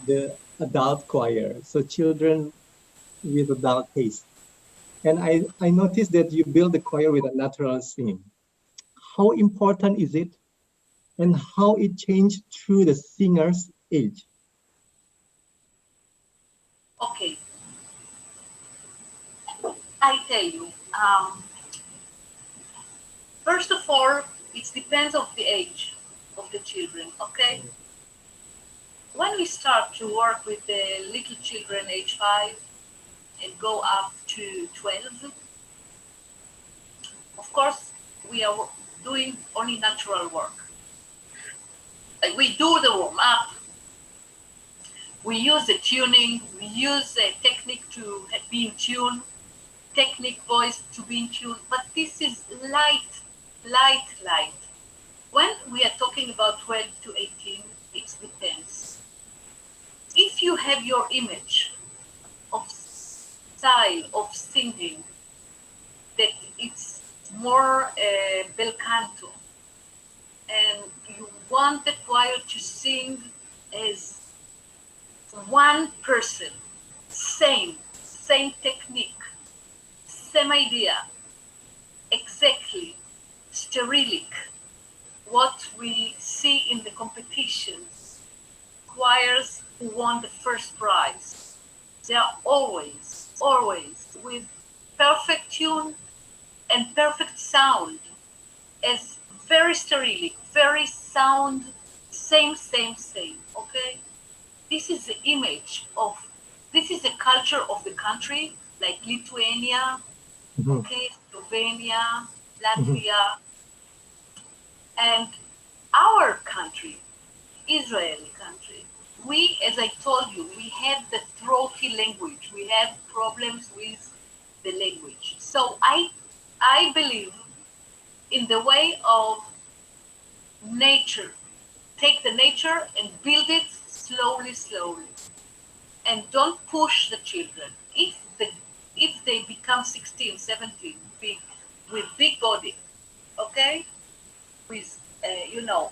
the adult choir. So children with adult taste. And I noticed that you build the choir with a natural singing. How important is it, and how it changed through the singer's age? Okay, I tell you. First of all, it depends of the age of the children. Okay, when we start to work with the little children, age 5, and go up to 12, of course, we are doing only natural work. Like we do the warm up, we use the tuning, we use a technique to be in tune, technique voice to be in tune, but this is light. When we are talking about 12 to 18, it depends. If you have your image of style of singing that it's more bel canto, and you want the choir to sing as one person, same technique, same idea, exactly, sterilic, what we see in the competitions, choirs who won the first prize. They are always with perfect tune and perfect sound, as very sterilic, very sound, same, okay? This is the image of, this is the culture of the country, like Lithuania, Mhm, okay, Slovenia, mhm, Latvia, and our country, Israeli country. We, as I told you, we have the throaty language. We have problems with the language. So I believe in the way of nature. Take the nature and build it slowly. And don't push the children. If they become 16, 17, big, with big body, okay, with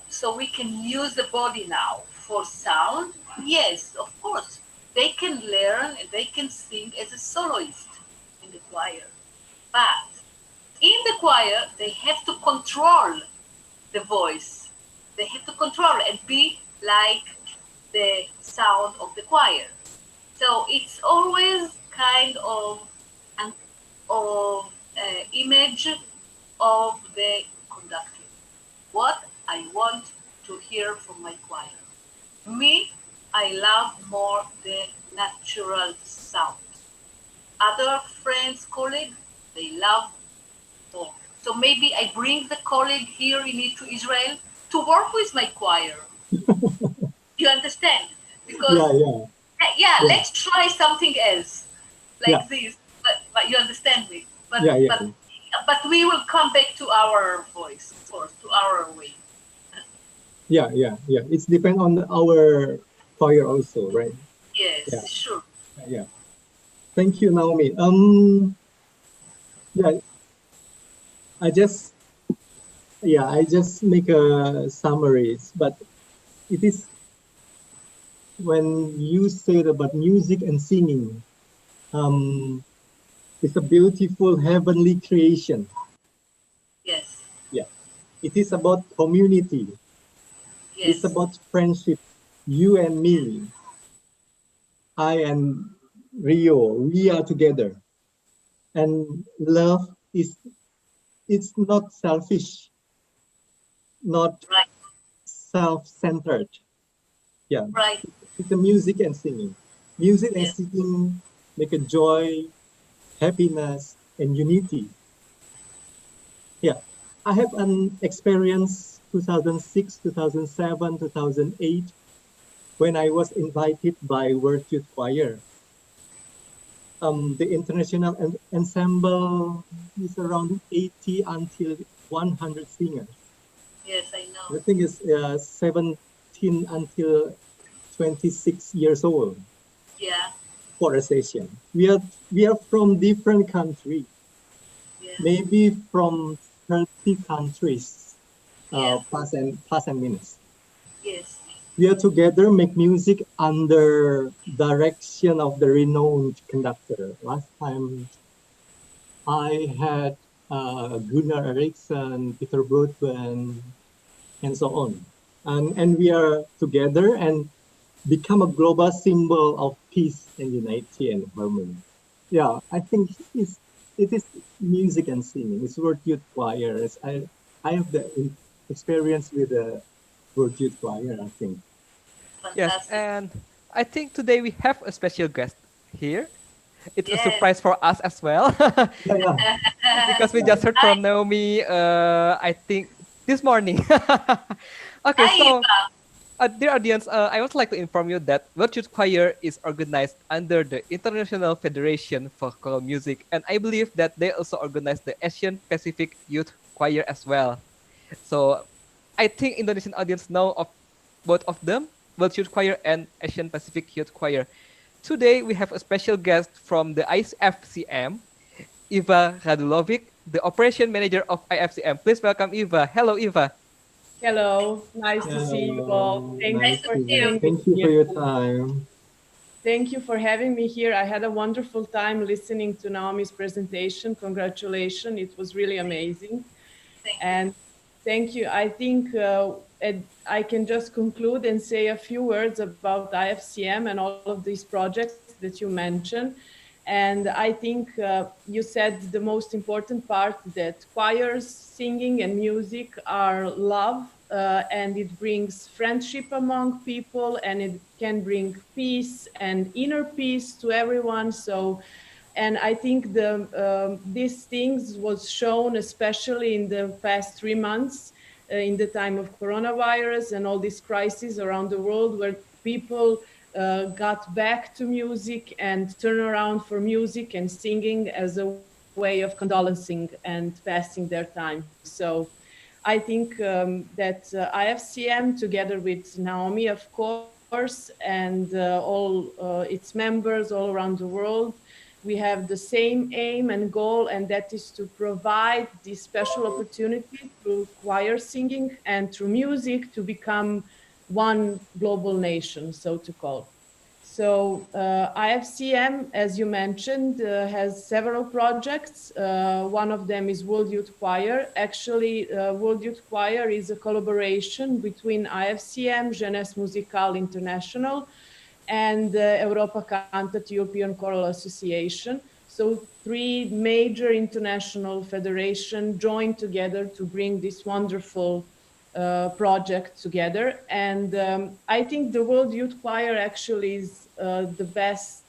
so we can use the body now for sound. Yes, of course, they can learn and they can sing as a soloist in the choir, but in the choir they have to control the voice. They have to control and be like the sound of the choir. So it's always kind of an image of the conductor. What I want to hear from my choir. Me, I love more the natural sound. Other friends, colleagues, they love more. So maybe I bring the colleague here to Israel to work with my choir. You understand? Because yeah, yeah, yeah, let's try something else yeah. like this. But you understand me. But Yeah, yeah, but we will come back to our voice, of course, to our way. yeah, yeah, yeah. It's depend on our choir also, right? Yeah, Yes, sure. yeah. Thank you, Naomi. Yeah, I just I just make a summaries, but it is when you said about music and singing, um, it's a beautiful heavenly creation. Yes, Yeah, it is about community. It's yes, about friendship. You and me, I and Rio, we are together. And love is it's not selfish, not right, self-centered. Yeah, right. it's the music and singing. Music and Yes, singing make a joy, happiness, and unity. Yeah, I have an experience 2006, 2007, 2008 when I was invited by World Youth Choir. The international ensemble is around 80 until 100 singers. yes, I know. The thing is 17 until 26 years old Yeah, for a session. We are from different countries, yeah, maybe from 30 countries, yeah, plus and minus. yes, We are together make music under direction of the renowned conductor. Last time I had Gunnar Eriksson, Peter Broadbent, and so on. And we are together and become a global symbol of peace and unity and harmony. Yeah, I think it is music and singing. It's World Youth Choir. I have the experience with the World Youth Choir, I think. Yes, fantastic. and I think today we have a special guest here. It's a Yes. surprise for us as well Yeah, yeah, because we yeah. just heard Hi, from Naomi. I think this morning. Okay, hi, so Eva. dear audience, I would like to inform you that World Youth Choir is organized under the International Federation for Choral Music, and I believe that they also organize the Asian Pacific Youth Choir as well. So I think Indonesian audience know of both of them, World Youth Choir and Asian Pacific Youth Choir. Today we have a special guest from the IFCM, Eva Radulovic, the operation manager of IFCM. Please welcome Eva. Hello, Eva. Hello, nice to see you all. Thank you Nice Nice to for to see meet. you. having me Thank you for here. your time. Thank you for having me here. I had a wonderful time listening to Naomi's presentation. Congratulations, it was really amazing. Thank you. And thank you. I think I can just conclude and say a few words about IFCM and all of these projects that you mentioned. And I think you said the most important part that choirs, singing, and music are love, and it brings friendship among people, and it can bring peace and inner peace to everyone. So, and I think these things was shown especially in the past 3 months, in the time of coronavirus and all these crises around the world, where people got back to music and turn around for music and singing as a way of condolencing and passing their time. So I think that IFCM, together with Naomi, of course, and all its members all around the world, we have the same aim and goal, and that is to provide this special opportunity through choir singing and through music to become one global nation, so to call. So IFCM, as you mentioned, has several projects. One of them is World Youth Choir. Actually, World Youth Choir is a collaboration between IFCM, Jeunesse Musicale International, and Europa Cantat, European Choral Association. So three major international federations joined together to bring this wonderful project together. And I think the World Youth Choir actually is the best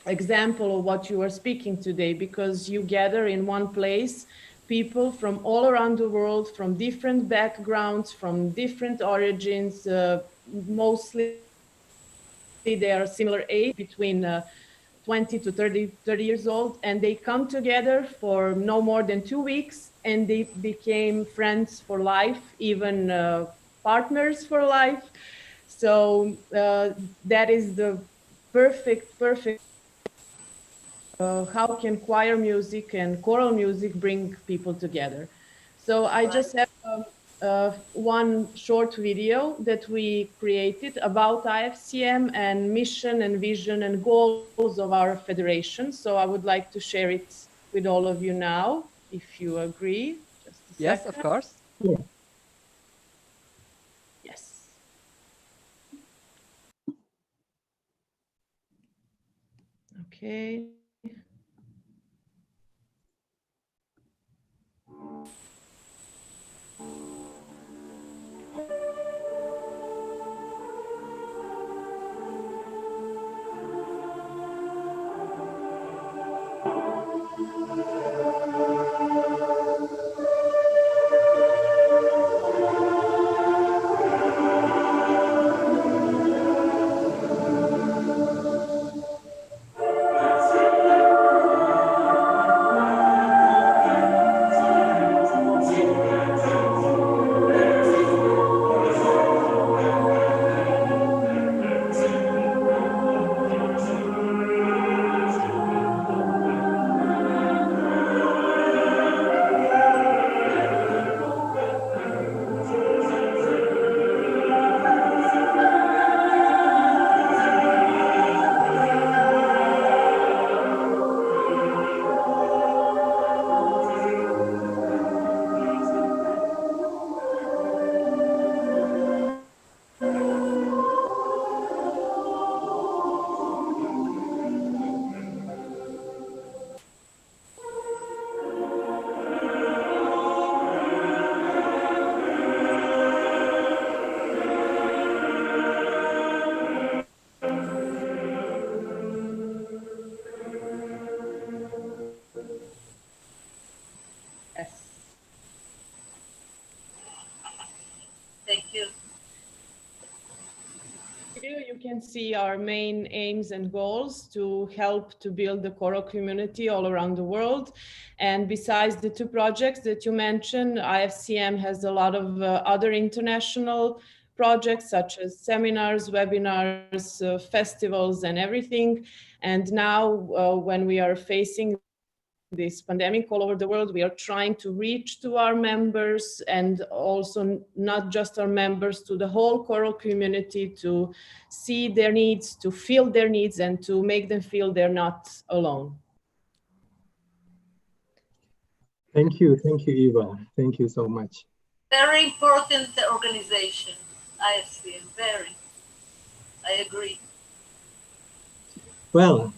example of what you are speaking today, because you gather in one place people from all around the world, from different backgrounds, from different origins. Mostly they are similar age, between 20 to 30 years old, and they come together for no more than 2 weeks, and they became friends for life, even partners for life. So that is the perfect how can choir music and choral music bring people together. So I just have one short video that we created about IFCM and mission and vision and goals of our federation. So I would like to share it with all of you now, if you agree. Just a Yes, second. of course. Yeah. Yes. Okay. Yes. Thank you. Here you can see our main aims and goals to help to build the choral community all around the world. And besides the two projects that you mentioned, IFCM has a lot of other international projects such as seminars, webinars, festivals, and everything. And now when we are facing this pandemic all over the world, we are trying to reach to our members, and also not just our members, to the whole choral community, to see their needs, to feel their needs, and to make them feel they're not alone. Thank you, Eva. Thank you so much. Very important organization, IFCM, very. I agree. Well,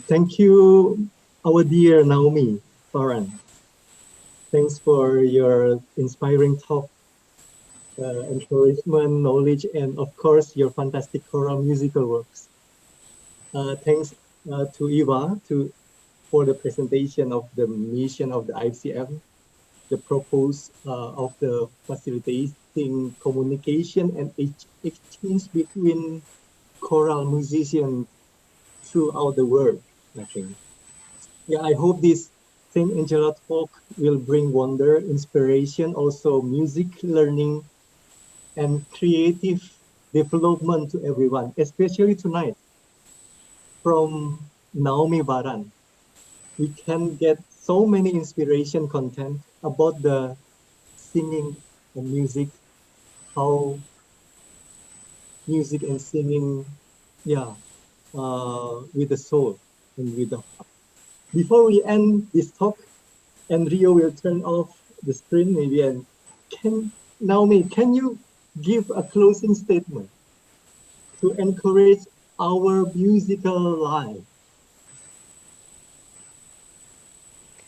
thank you, our dear Naomi Faran. Thanks for your inspiring talk, encouragement, knowledge, and of course, your fantastic choral musical works. Thanks to Eva for the presentation of the mission of the IFCM, the purpose of the facilitating communication and exchange between choral musicians throughout the world, I think. Yeah, I hope this Saint Angela talk will bring wonder, inspiration, also music learning and creative development to everyone, especially tonight from Naomi Faran. We can get so many inspiration content about the singing and music, how music and singing, with the soul and with the heart. Before we end this talk, and Rio will turn off the screen maybe, and Naomi, can you give a closing statement to encourage our musical life?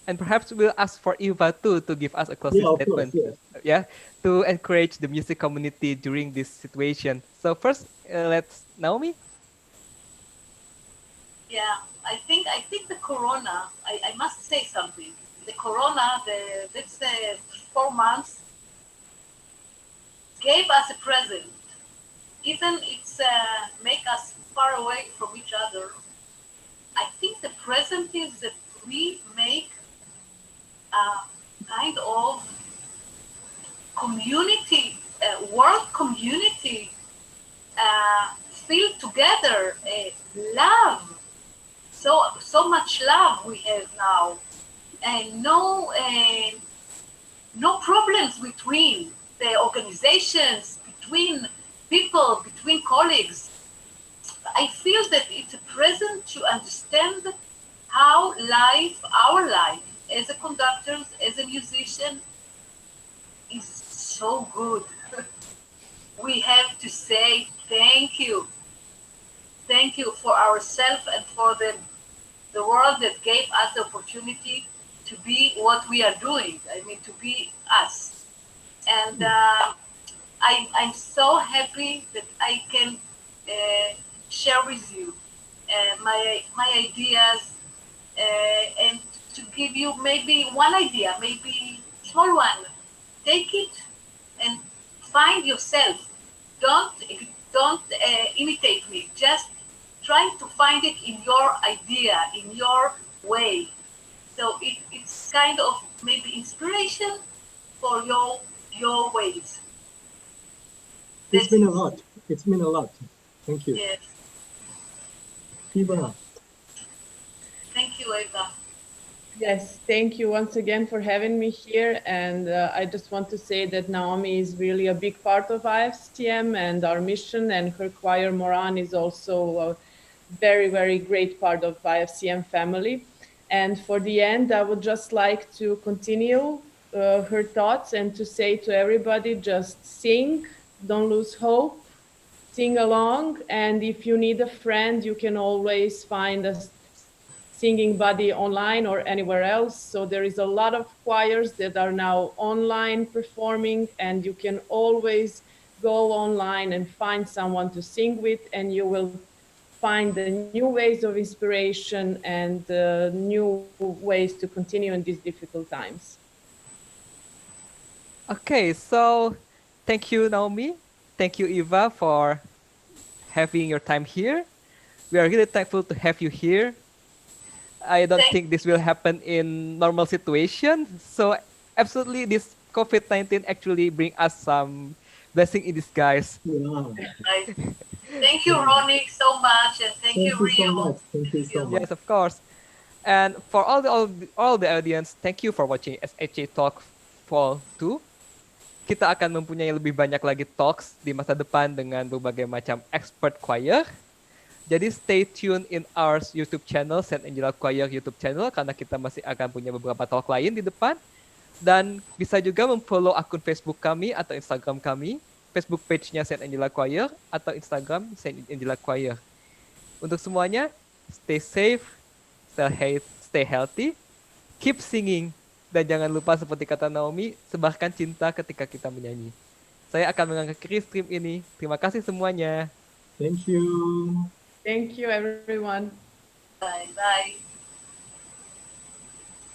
And perhaps we'll ask for Eva too to give us a closing Yeah, of statement. course, yes. Yeah, to encourage the music community during this situation. So first, let's Naomi. Yeah, I think the corona. I must say something. The corona, this 4 months, gave us a present. Even it's make us far away from each other. I think the present is that we make a kind of community, world community, feel together, love. So much love we have now, and no problems between the organizations, between people, between colleagues. I feel that it's a present to understand how our life as a conductor, as a musician, is so good. We have to say thank you. Thank you for ourselves and for the world that gave us the opportunity to be what we are doing. I mean, to be us. And I'm so happy that I can share with you my ideas and to give you maybe one idea, maybe small one. Take it and find yourself. Don't imitate me. Just try to find it in your idea, in your way. So it's kind of maybe inspiration for your ways. It's been a lot. It's been a lot. Thank you. Yes. Eva. Thank you, Eva. Yes, thank you once again for having me here. And I just want to say that Naomi is really a big part of IFCM and our mission, and her choir Moran is also a very, very great part of IFCM family. And for the end, I would just like to continue her thoughts and to say to everybody, just sing, don't lose hope, sing along. And if you need a friend, you can always find a singing buddy online or anywhere else. So there is a lot of choirs that are now online performing, and you can always go online and find someone to sing with, and you will find the new ways of inspiration and new ways to continue in these difficult times. Okay, so thank you, Naomi. Thank you, Eva, for having your time here. We are really thankful to have you here. I don't think this will happen in normal situation. So absolutely, this COVID-19 actually bring us some blessing in disguise. Yeah. Thank you, Ronnie, so much, and thank you, Rio. So much. Thank you so much. Yes, of course. And for all the audience, thank you for watching SAC Talk Fall 2. Kita akan mempunyai lebih banyak lagi talks di masa depan dengan berbagai macam expert choir. Jadi stay tune in our YouTube channel, saintangelachoir YouTube channel, karena kita masih akan punya beberapa talk lain di depan. Dan bisa juga memfollow akun Facebook kami atau Instagram kami, Facebook page-nya saintangelachoir atau Instagram saintangelachoir. Untuk semuanya, stay safe, stay healthy, keep singing, dan jangan lupa seperti kata Naomi, sebarkan cinta ketika kita menyanyi. Saya akan mengakhiri stream ini. Terima kasih semuanya. Thank you. Thank you, everyone. Bye.